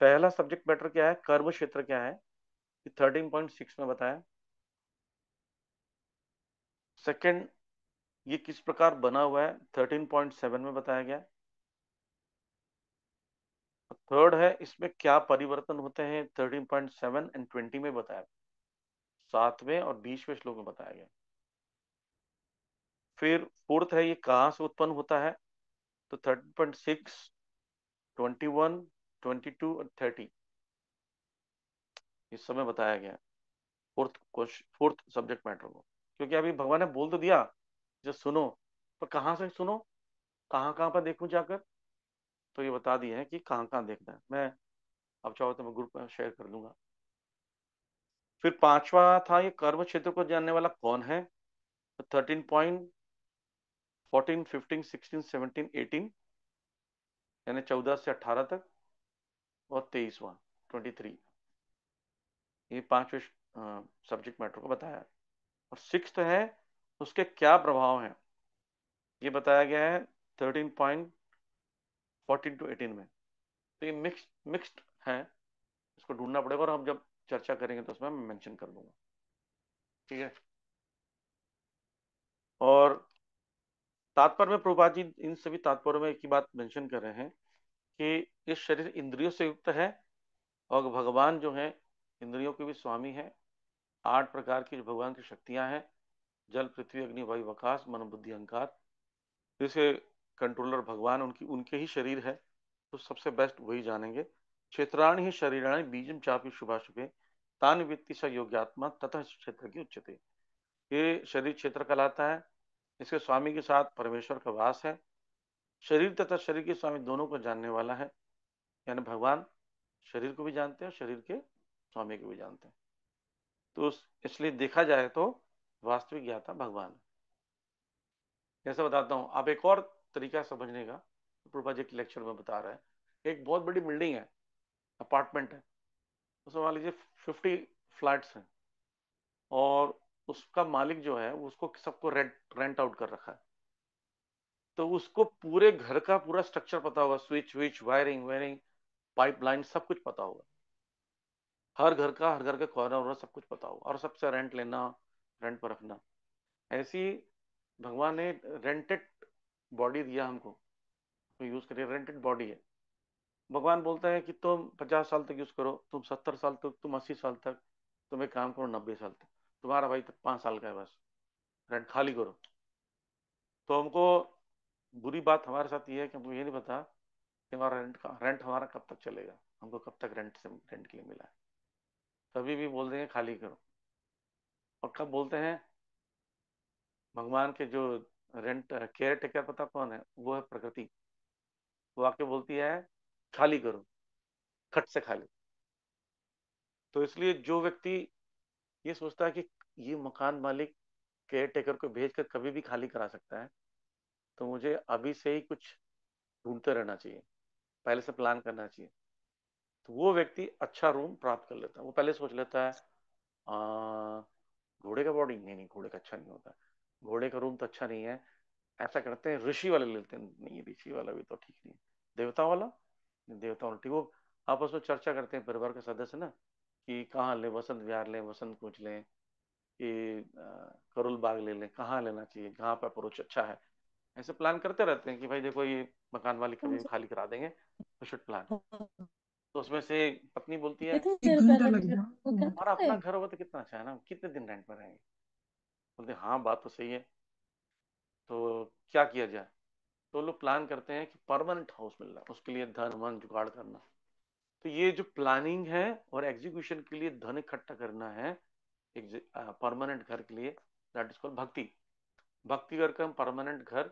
Speaker 6: पहला सब्जेक्ट मैटर क्या है, कर्म क्षेत्र क्या है, 13.6 में बताया। सेकंड, ये किस प्रकार बना हुआ है, 13.7 में बताया गया। थर्ड है इसमें क्या परिवर्तन होते हैं, 13.7 एंड 20 में बताया, 7वें और 20वें श्लोक में बताया गया। फिर फोर्थ है ये कहाँ से उत्पन्न होता है, तो 13.6, 21, 22 और 30 इस समय बताया गया fourth question, fourth subject matter को। क्योंकि अभी भगवान ने बोल तो दिया जो सुनो, पर कहाँ से सुनो, कहाँ कहाँ पर देखूं जाकर, तो ये बता दिए हैं कि कहाँ कहाँ देखना है। मैं अब चाहो तो मैं ग्रुप में शेयर कर दूंगा। फिर पांचवा था ये कर्म क्षेत्र को जानने वाला कौन है, तो 13.14, 15, 16, 17, 18 यानी 14 से 18 तक, और 23वां 23, ये 5वें सब्जेक्ट मैटर को बताया। और सिक्स्थ है उसके क्या प्रभाव हैं, ये बताया गया है 13.14 टू 18 में। तो ये मिक्स्ड है, इसको ढूंढना पड़ेगा और हम जब चर्चा करेंगे तो उसमें मैं मेंशन कर दूंगा, ठीक है। और तात्पर्य में प्रभुपाद जी इन सभी तात्पर्यों में एक ही बात मेंशन कर रहे हैं कि इस शरीर इंद्रियों से युक्त है और भगवान जो है इंद्रियों के भी स्वामी है। 8 प्रकार की जो भगवान की शक्तियां हैं, जल पृथ्वी अग्नि वायु आकाश मन बुद्धि अहंकार, जैसे कंट्रोलर भगवान उनकी उनके ही शरीर है, तो सबसे बेस्ट वही जानेंगे। क्षेत्राणि ही शरीराणि बीजम चापि शुभाशुभे तान वित्ति स योग्यात्मा ततः क्षेत्र की उच्चते। ये शरीर क्षेत्र कहलाता है, इसके स्वामी के साथ परमेश्वर का वास है। शरीर तथा शरीर के स्वामी दोनों को जानने वाला है, यानी भगवान शरीर को भी जानते हैं, शरीर के स्वामी को भी जानते हैं। तो इसलिए देखा जाए तो वास्तविक ज्ञाता भगवान है। जैसे बताता हूँ, आप एक और तरीका समझने का, प्रभुपाद जी के लेक्चर में बता रहे हैं। एक बहुत बड़ी बिल्डिंग है, अपार्टमेंट है, उसमें मान लीजिए 50 फ्लैट्स हैं, और उसका मालिक जो है वो उसको सबको रेंट रेंट आउट कर रखा है। तो उसको पूरे घर का पूरा स्ट्रक्चर पता होगा, स्विच विच वायरिंग वायरिंग पाइपलाइन सब कुछ पता होगा, हर घर के कॉर्नर सब कुछ पता होगा, और सबसे रेंट लेना, रेंट पर रखना। ऐसी भगवान ने रेंटेड बॉडी दिया हमको, तो यूज करिए, रेंटेड बॉडी है। भगवान बोलता है कि तुम 50 साल तक यूज करो, तुम 70 साल तक, तुम 80 साल तक, तुम एक काम करो 90 साल तक, तुम्हारा भाई तक 5 साल का है बस, रेंट खाली करो। तो हमको बुरी बात हमारे साथ ये है कि हमको ये नहीं पता कि हमारा रेंट हमारा कब तक चलेगा, हमको कब तक रेंट के लिए मिला है। कभी भी बोल देंगे खाली करो, और कब बोलते हैं, भगवान के जो रेंट केयर टेकर पता कौन है, वो है प्रकृति। वो आके बोलती है खाली करो, खट से खाली। तो इसलिए जो व्यक्ति ये सोचता है कि ये मकान मालिक केयर टेकर को भेजकर कभी भी खाली करा सकता है, तो मुझे अभी से ही कुछ ढूंढते रहना चाहिए, पहले से प्लान करना चाहिए। तो वो व्यक्ति अच्छा रूम प्राप्त कर लेता है। वो पहले सोच लेता है घोड़े का बॉडी, नहीं नहीं घोड़े का अच्छा नहीं होता, घोड़े का रूम तो अच्छा नहीं है, ऐसा करते हैं ऋषि वाले लेते हैं, नहीं ऋषि वाला भी तो ठीक नहीं है, देवता वाला, देवता वाला ठीक। वो आपस में चर्चा करते हैं परिवार के सदस्य ना, कि कहाँ लें, वसंत विहार लें, वसंत कुंज लें, कि करोल बाग ले लें, कहाँ लेना चाहिए, कहाँ पर अप्रोच अच्छा है। ऐसे प्लान करते रहते हैं कि भाई देखो ये मकान मालिक कभी भी खाली करा देंगे, तो शुड प्लान। तो उसमें से पत्नी बोलती है,
Speaker 1: एक घंटा लग गया।
Speaker 6: हमारा अपना घर होगा तो कितना अच्छा है ना, कितने दिन रेंट पर रहेंगे। बोलते हाँ बात तो सही है, तो क्या किया जाए। तो लोग प्लान करते हैं कि परमानेंट हाउस मिल रहा है, उसके लिए धन वन जुगाड़ करना। तो ये जो प्लानिंग है और एग्जीक्यूशन के लिए धन इकट्ठा करना है एक परमानेंट घर के लिए, दैट इज कॉल्ड भक्ति। भक्ति करके हम परमानेंट घर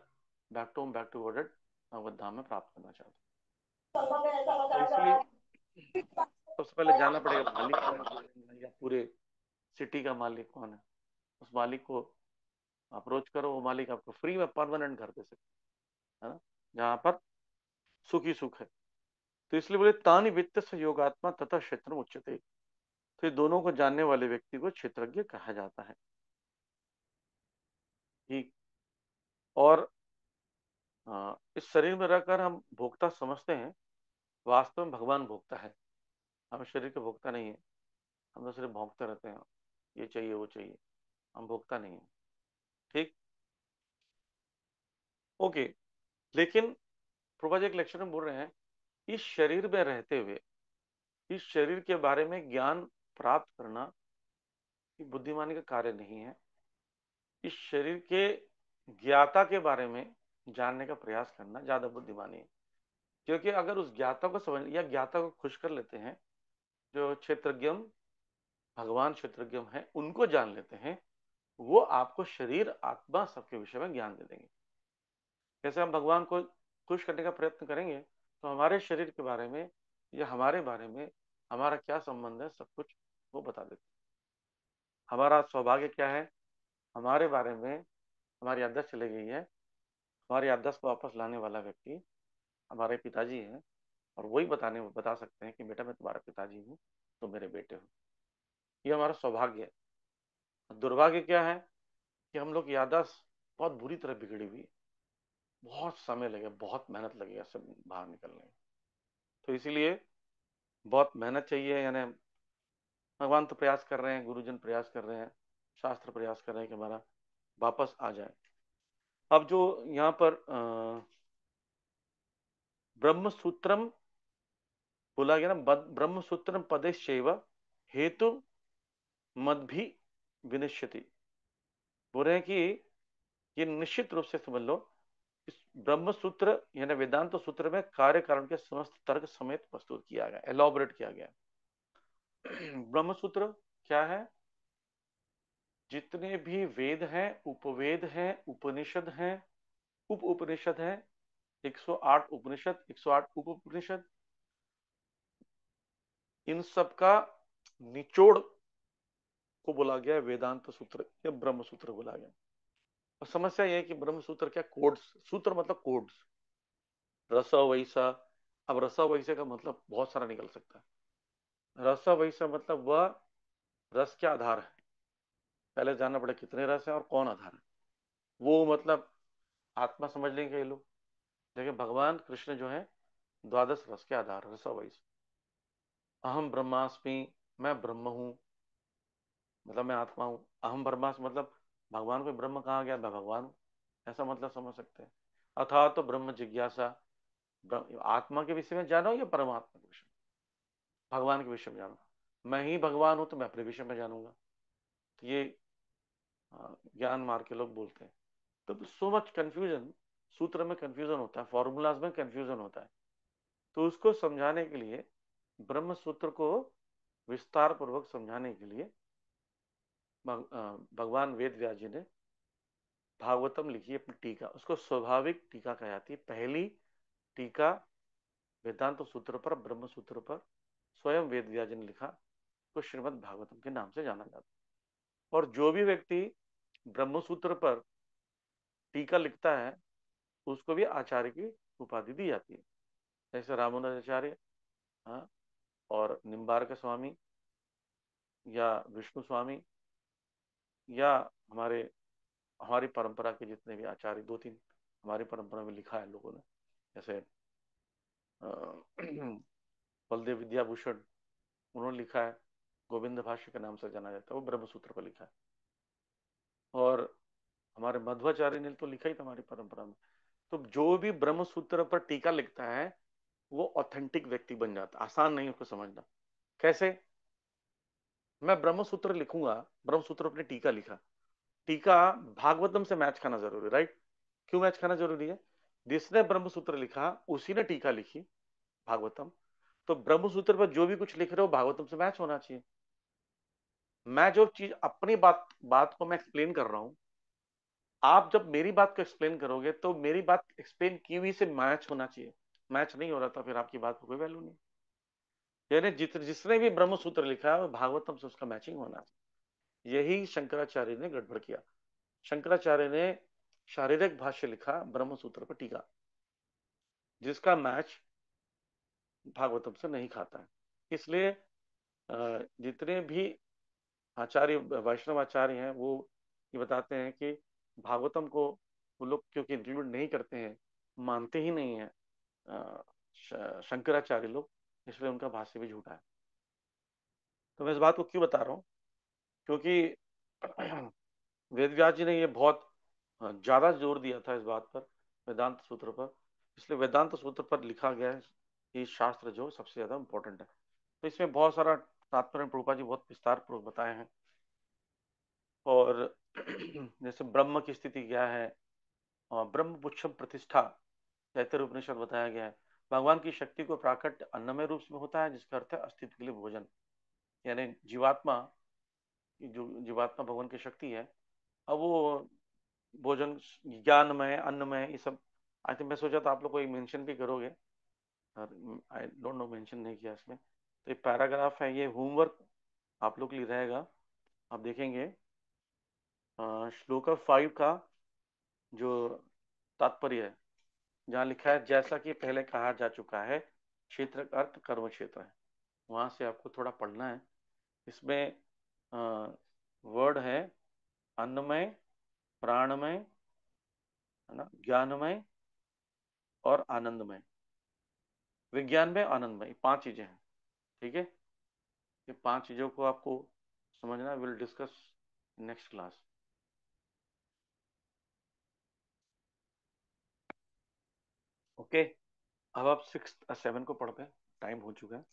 Speaker 6: बैक टू वर्डेड भगवत धाम में प्राप्त करना चाहते हैं। तो इसलिए सबसे पहले जानना पड़ेगा मालिक कौन है, या पूरे सिटी का मालिक कौन है। उस मालिक को अप्रोच करो, वो मालिक आपको फ्री में परमानेंट घर दे सकते है ना, जहाँ पर सुख ही सुख है। तो इसलिए बोले तानि वित्त से योगात्मा तथा क्षेत्र उच्चते। तो ये दोनों को जानने वाले व्यक्ति को क्षेत्रज्ञ कहा जाता है। ठीक। और इस शरीर में रहकर हम भोक्ता समझते हैं, वास्तव में भगवान भोक्ता है, हम शरीर के भोक्ता नहीं है। हम तो सिर्फ भोंकते रहते हैं, ये चाहिए वो चाहिए, हम भोक्ता नहीं है। ठीक, ओके। लेकिन प्रभा जी एक लेक्चर में बोल रहे हैं, इस शरीर में रहते हुए इस शरीर के बारे में ज्ञान प्राप्त करना ये बुद्धिमानी का कार्य नहीं है। इस शरीर के ज्ञाता के बारे में जानने का प्रयास करना ज्यादा बुद्धिमानी है। क्योंकि अगर उस ज्ञाता को समझ या ज्ञाता को खुश कर लेते हैं, जो क्षेत्रज्ञ भगवान क्षेत्रज्ञ हैं उनको जान लेते हैं, वो आपको शरीर आत्मा सबके विषय में ज्ञान दे देंगे। जैसे हम भगवान को खुश करने का प्रयत्न करेंगे, तो हमारे शरीर के बारे में या हमारे बारे में हमारा क्या संबंध है सब कुछ वो बता देते हैं। हमारा सौभाग्य क्या है, हमारे बारे में हमारी याददाश्त चली गई है, हमारी याददाश्त को वापस लाने वाला व्यक्ति हमारे पिताजी हैं, और वही बता सकते हैं कि बेटा मैं तुम्हारा पिताजी हूँ, तुम मेरे बेटे हो। ये हमारा सौभाग्य है। दुर्भाग्य क्या है कि हम लोग याददाश्त बहुत बुरी तरह बिगड़ी हुई है, बहुत समय लगे, बहुत मेहनत लगेगा सब बाहर निकलने में। तो इसीलिए बहुत मेहनत चाहिए, यानी भगवान तो प्रयास कर रहे हैं, गुरुजन प्रयास कर रहे हैं, शास्त्र प्रयास कर रहे हैं कि हमारा वापस आ जाए। अब जो यहाँ पर ब्रह्म सूत्रम बोला गया ना, ब्रह्म सूत्रम पदेश्चैव हेतु मद भी विनिश्यति, बोल रहे हैं कि ये निश्चित रूप से समझ लो, इस ब्रह्म सूत्र यानी वेदांत सूत्र में कार्य कारण के समस्त तर्क समेत प्रस्तुत किया गया, एलॉबरेट किया गया। ब्रह्म सूत्र क्या है? जितने भी वेद हैं, उपवेद हैं, उपनिषद हैं, उप उपनिषद हैं, 108 उपनिषद, 108 उप उपनिषद, इन सब का निचोड़ को बोला गया है वेदांत सूत्र या ब्रह्म सूत्र बोला गया। और समस्या यह है कि ब्रह्म सूत्र क्या, कोड्स, सूत्र मतलब कोड्स, रस वैसा। अब रस वैसे का मतलब बहुत सारा निकल सकता है। रस वैसा मतलब वह रस क्या आधार है, पहले जानना पड़े कितने रस है और कौन आधार है। वो मतलब आत्मा समझ लेंगे ये लोग, लेकिन भगवान कृष्ण जो है द्वादश रस के आधार, रस वैसा। अहम ब्रह्मास्मि, मैं ब्रह्म हूं, मतलब मैं आत्मा हूं। अहम ब्रह्मास्मि मतलब भगवान को ब्रह्म कहा गया, मैं भगवान हूं, ऐसा मतलब समझ सकते हैं। अथा तो ब्रह्म जिज्ञासा, आत्मा के विषय में जानो या परमात्मा के विषय में, भगवान के विषय में जानो। मैं ही भगवान हूं तो मैं अपने विषय में जानूंगा। तो ये ज्ञान मार्ग के लोग बोलते हैं। तो सो मच कंफ्यूजन, सूत्र में कंफ्यूजन होता है, फॉर्मूलाज में कंफ्यूजन होता है। तो उसको समझाने के लिए, ब्रह्म सूत्र को विस्तार पूर्वक समझाने के लिए भगवान वेद व्यास जी ने भागवतम लिखी अपनी टीका, उसको स्वाभाविक टीका कही जाती है। पहली टीका वेदांत सूत्र पर, ब्रह्म सूत्र पर स्वयं वेद व्यास जी ने लिखा, तो श्रीमद् भागवतम के नाम से जाना जाता है। और जो भी व्यक्ति ब्रह्म सूत्र पर टीका लिखता है उसको भी आचार्य की उपाधि दी जाती है, जैसे रामानुजाचार्य, हाँ, और निम्बार्क स्वामी या विष्णु स्वामी, या हमारे हमारी परंपरा के जितने भी आचार्य, दो तीन हमारी परंपरा में लिखा है लोगों ने, जैसे बलदेव विद्याभूषण, उन्होंने लिखा है, गोविंद भाष्य के नाम से जाना जाता है, वो ब्रह्म सूत्र पर लिखा है। और हमारे मध्वाचार्य ने तो लिखा ही था हमारी परंपरा में। तो जो भी ब्रह्म सूत्र पर टीका लिखता है वो ऑथेंटिक व्यक्ति बन जाता है। आसान नहीं उसको समझना। कैसे? मैं ब्रह्म सूत्र लिखूंगा, ब्रह्म सूत्र पर टीका लिखा, टीका भागवतम से मैच खाना जरूरी, राइट? क्यों मैच खाना जरूरी है? जिसने ब्रह्म सूत्र लिखा उसी ने टीका लिखी भागवतम, तो ब्रह्म सूत्र पर जो भी कुछ लिख रहे हो भागवतम से मैच होना चाहिए। मैं जो चीज अपनी बात बात को मैं एक्सप्लेन कर रहा हूं, आप जब मेरी बात को एक्सप्लेन करोगे तो मेरी बात एक्सप्लेन की हुई से मैच होना चाहिए। मैच नहीं हो रहा था फिर आपकी बात को कोई वैल्यू नहीं। यानी जिसने भी ब्रह्म सूत्र लिखा है वो भागवतम से उसका मैचिंग होना चाहिए। यही शंकराचार्य ने गड़बड़ किया। शंकराचार्य ने शारीरिक भाष्य लिखा ब्रह्म सूत्र पर टीका, जिसका मैच भागवतम से नहीं खाता है। इसलिए जितने भी आचार्य, वैष्णव आचार्य हैं, वो ये बताते हैं कि भागवतम को वो लोग क्योंकि इंक्लूड नहीं करते हैं, मानते ही नहीं है शंकराचार्य लोग, इसलिए उनका भाष्य भी झूठा है। तो मैं इस बात को क्यों बता रहा हूँ? क्योंकि वेद व्यास जी ने ये बहुत ज्यादा जोर दिया था इस बात पर, वेदांत सूत्र पर। इसलिए वेदांत सूत्र पर लिखा गया है ये शास्त्र जो सबसे ज्यादा इंपॉर्टेंट है। तो इसमें बहुत सारा तात्पर्य प्रभुपाद जी बहुत विस्तार पूर्वक बताए हैं। और जैसे ब्रह्म की स्थिति क्या है, और ब्रह्म पुच्छम प्रतिष्ठा, तैत्तरीय उपनिषद बताया गया है। भगवान की शक्ति को प्राकट्य अन्नमय रूप में होता है, जिसका अर्थ है अस्तित्व के लिए भोजन। यानी जीवात्मा, जो जीवात्मा भगवान की शक्ति है, अब वो भोजन ज्ञानमय, अन्नमय, ये सब। आई थिंक मैं सोचा था आप लोग को मेंशन भी करोगे, आई डोंट नो, मेंशन नहीं किया इसमें। तो ये पैराग्राफ है, ये होमवर्क आप लोग के लिए रहेगा। आप देखेंगे श्लोक 5 का जो तात्पर्य है, जहाँ लिखा है जैसा कि पहले कहा जा चुका है, क्षेत्र का अर्थ कर्म क्षेत्र है, वहां से आपको थोड़ा पढ़ना है। इसमें वर्ड है अन्नमय, प्राणमय, है ना, ज्ञानमय और आनंदमय। विज्ञान में आनंदमय, 5 चीजें हैं, ठीक है। ये 5 चीजों को आपको समझना, will discuss next class. Okay, अब आप 6 और 7 को पढ़ते हैं, टाइम हो चुका है।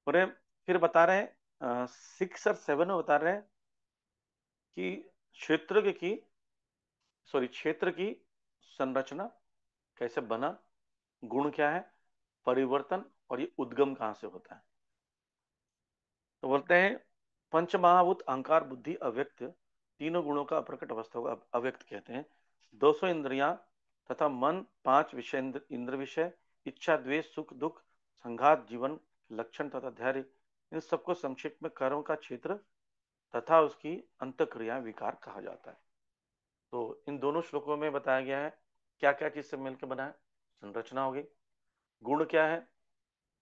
Speaker 6: और फिर बता रहे हैं 6 और 7 में बता रहे हैं कि क्षेत्र की संरचना कैसे बना, गुण क्या है, परिवर्तन, और ये उद्गम कहां से होता है। तो बोलते हैं पंचमहाभूत अहंकार बुद्धि अव्यक्त, तीनों गुणों का अप्रकट अवस्था को अव्यक्त कहते हैं। 200 इंद्रियां तथा मन, 5 विषय इंद्र विषय, इच्छा द्वेष सुख दुख संघात जीवन लक्षण तथा धैर्य, इन सबको संक्षेप में कर्म का क्षेत्र तथा उसकी अंतक्रिया विकार कहा जाता है। तो इन दोनों श्लोकों में बताया गया है क्या क्या चीज से मिलकर बना है। संरचना होगी, गुण क्या है,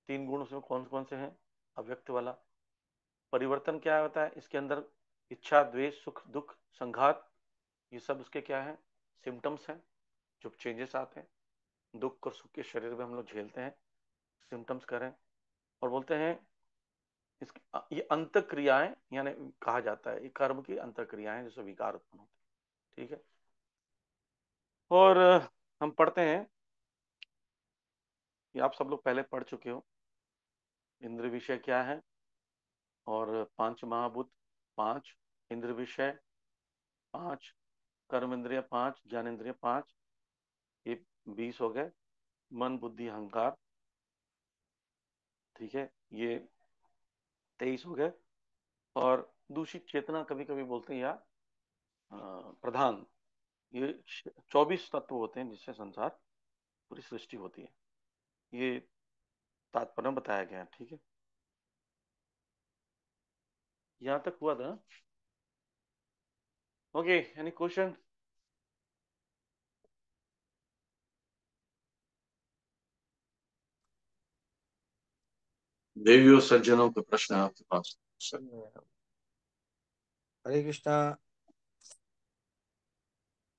Speaker 6: 3 गुण उसमें कौन कौन से हैं, अव्यक्त वाला। परिवर्तन क्या होता है इसके अंदर, इच्छा द्वेष सुख दुख संघात, ये सब उसके क्या है, सिम्टम्स हैं, जो चेंजेस आते हैं, दुख और सुख के शरीर में हम लोग झेलते हैं, सिम्टम्स करें। और बोलते हैं ये अंत क्रियाएं, यानी कहा जाता है ये कर्म की अंत क्रियाएं जैसे विकार उत्पन्न होते हैं। ठीक है, और हम पढ़ते हैं, ये आप सब लोग पहले पढ़ चुके हो, इंद्र विषय क्या है, और 5 महाभूत 5, इंद्र विषय 5, कर्म इंद्रिय 5, ज्ञान इंद्रिय 5, ये 20 हो गए। मन बुद्धि अहंकार, ठीक है, ये 23 हो गए। और दूषित चेतना कभी कभी बोलते हैं, या प्रधान, ये 24 तत्व होते हैं जिससे संसार पूरी सृष्टि होती है, ये तात्पर्य में बताया गया है। ठीक है, यहां तक हुआ था। Okay, any question?
Speaker 4: देवियों सज्जनों के प्रश्न है आपके पास सर?
Speaker 7: हरे कृष्णा।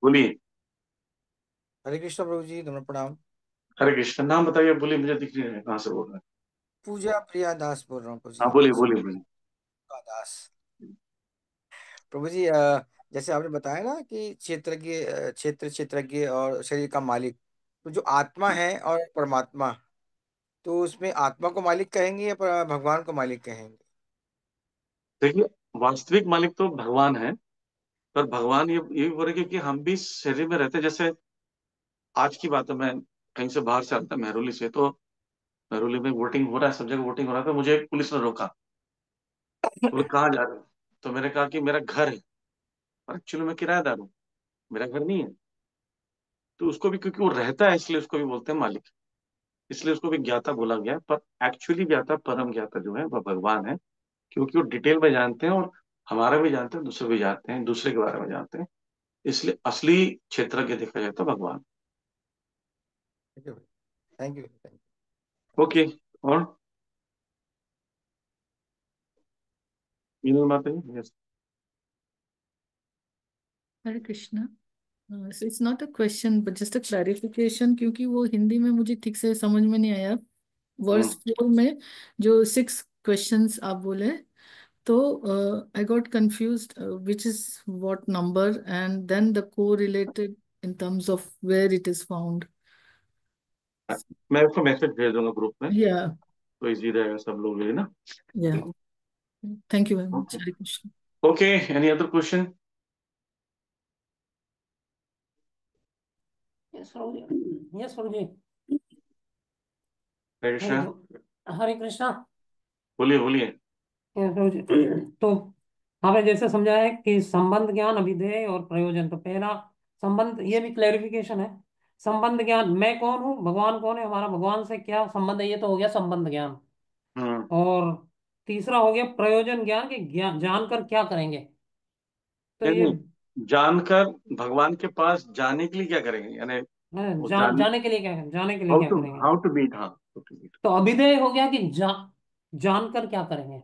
Speaker 4: बोलिए।
Speaker 7: हरे कृष्णा प्रभु जी, तुम्हें प्रणाम।
Speaker 4: हरे कृष्ण, नाम बताइए। बोलिए, मुझे दिख नहीं रहा है कहाँ से बोल रहे हैं।
Speaker 7: पूजा प्रिया दास बोल रहा हूँ प्रभु
Speaker 4: हाँ,
Speaker 7: जी।
Speaker 4: बोलिए बोलिए बोलिए।
Speaker 7: दास प्रभु जी, जैसे आपने बताया ना कि क्षेत्रज्ञ और शरीर का मालिक, तो जो आत्मा है और परमात्मा, तो उसमें आत्मा को मालिक कहेंगे या भगवान को मालिक कहेंगे?
Speaker 4: देखिए, वास्तविक मालिक तो भगवान है, पर भगवान ये भी बोल रहे कि हम भी शरीर में रहते हैं। जैसे आज की बात है, मैं कहीं से बाहर से आता, महरौली से, तो महरौली में वोटिंग हो रहा है, सब जगह वोटिंग हो रहा था, मुझे पुलिस ने रोका। बोले कहाँ जा रहे हो? तो मैंने कहा कि मेरा घर है, और एक्चुअली मैं किराएदार हूँ, मेरा घर नहीं है। तो उसको भी, क्योंकि वो रहता है, इसलिए उसको भी बोलते हैं मालिक, इसलिए उसको भी ज्ञाता बोला गया है। पर एक्चुअली ज्ञाता, परम ज्ञाता जो है वह भगवान है, क्योंकि वो डिटेल में जानते हैं, और हमारा भी जानते हैं, दूसरे भी जानते हैं, दूसरे के बारे में जानते हैं, इसलिए असली क्षेत्रज्ञ देखा जाए तो भगवान।
Speaker 7: ठीक है भाई, थैंक यू थैंक
Speaker 4: ओके, और मीनल माता ji? Yes.
Speaker 8: Hare Krishna. So it's not a question but just a clarification, क्योंकि वो हिंदी में मुझे ठीक से समझ में नहीं आया। वर्स 4 में जो 6 क्वेश्चंस आप बोले, तो I got confused which is what number and then the co related in terms of where it is found.
Speaker 4: मैं उसको मैसेज भेज दूंगा ग्रुप में,
Speaker 8: या
Speaker 4: तो इजी रहेगा सब लोग लिए ना।
Speaker 8: या thank you very much.
Speaker 4: Okay
Speaker 8: Hare Krishna.
Speaker 4: Okay, any other question?
Speaker 9: Yes Prabhu ji. Yes Prabhu ji.
Speaker 4: Hare Krishna.
Speaker 9: Hare Krishna.
Speaker 4: बोलिए बोलिए।
Speaker 9: यस प्रभु जी। तो आपने जैसे समझाया है कि संबंध ज्ञान अभिधेय और प्रयोजन, तो पहला संबंध, ये भी क्लैरिफिकेशन है। संबंध ज्ञान, मैं कौन हूँ, भगवान कौन है, हमारा भगवान से क्या संबंध है, ये तो हो गया संबंध ज्ञान।
Speaker 4: हम्म
Speaker 9: और तीसरा हो गया प्रयोजन ज्ञान, कि ज्ञान जानकर क्या करेंगे। तो
Speaker 4: नहीं
Speaker 9: ये
Speaker 4: नहीं, जानकर भगवान के पास जाने के लिए क्या करेंगे, यानी वो जान,
Speaker 9: जाने के लिए क्या, जाने के लिए क्या करेंगे।
Speaker 4: हाउ टू बीट, हाँ, हाउ टू बीट।
Speaker 9: तो अभिधेय हो गया कि जानकर क्या करेंगे।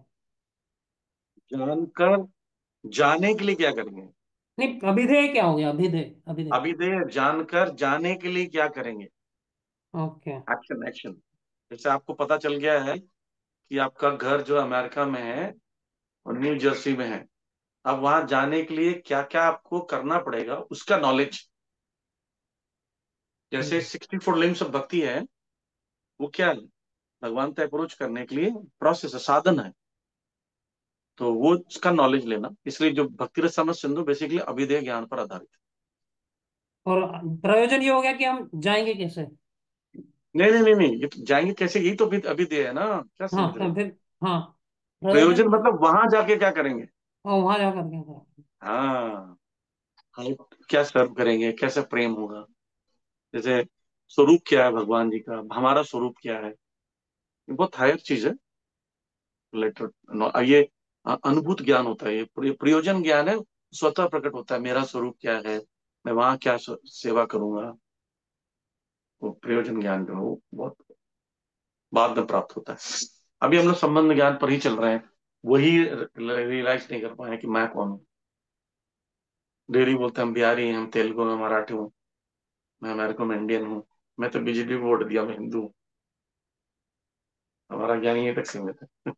Speaker 4: जानकर जाने के लिए क्या करेंगे।
Speaker 9: नहीं, अभिधेय क्या हो गया, अभिधेय अभिधेय।
Speaker 4: अभिधेय जानकर जाने के लिए क्या करेंगे,
Speaker 9: ओके।
Speaker 4: Action action. जैसे आपको पता चल गया है कि आपका घर जो अमेरिका में है और न्यू जर्सी में है, अब वहां जाने के लिए क्या क्या आपको करना पड़ेगा उसका नॉलेज। जैसे 64 लिम्स ऑफ भक्ति है, वो क्या है? भगवान तक अप्रोच करने के लिए प्रोसेस है, साधन है। तो वो उसका नॉलेज लेना, इसलिए जो भक्ति रस समझ सिंधु बेसिकली अभिधेय ज्ञान पर आधारित
Speaker 9: और प्रयोजन ये हो गया कि हम जाएंगे कैसे।
Speaker 4: है। नहीं नहीं नहीं नहीं, ये तो जाएंगे कैसे, यही तो अभिधेय है ना, क्या
Speaker 9: हाँ
Speaker 4: समझ रहे
Speaker 9: तो
Speaker 4: हो?
Speaker 9: फिर, हाँ प्रयोजन
Speaker 4: प्रयोजन मतलब वहां जाके क्या करेंगे।
Speaker 9: और वहां जा करके क्या।
Speaker 4: हाँ, हम क्या सर्व करेंगे, कैसे प्रेम होगा। जैसे स्वरूप क्या है भगवान जी का, हमारा स्वरूप क्या है, ये बहुत हायर चीज है। लेटर ये अनुभूत ज्ञान होता है, ये प्रयोजन ज्ञान है, स्वतः प्रकट होता है मेरा स्वरूप क्या है, मैं वहां क्या सेवा करूंगा। वो प्रयोजन ज्ञान जो है वो बहुत बाद में प्राप्त होता है। अभी हम लोग संबंध ज्ञान पर ही चल रहे हैं, वही रियलाइज नहीं कर पाए कि मैं कौन हूँ। डेली बोलते हैं हम बिहारी हैं, हम तेलुगु में मराठी हूँ, मैं अमेरिका में इंडियन हूँ, मैं तो बीजेपी वोट दिया, मैं हिंदू हूँ। हमारा ज्ञान यहीं तक सीमित है।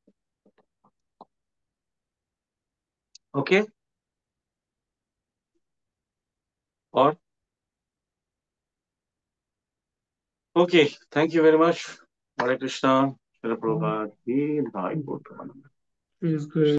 Speaker 4: ओके। और okay, thank you very much. Hare Krishna. Shil Prabhupada की भाई बोल।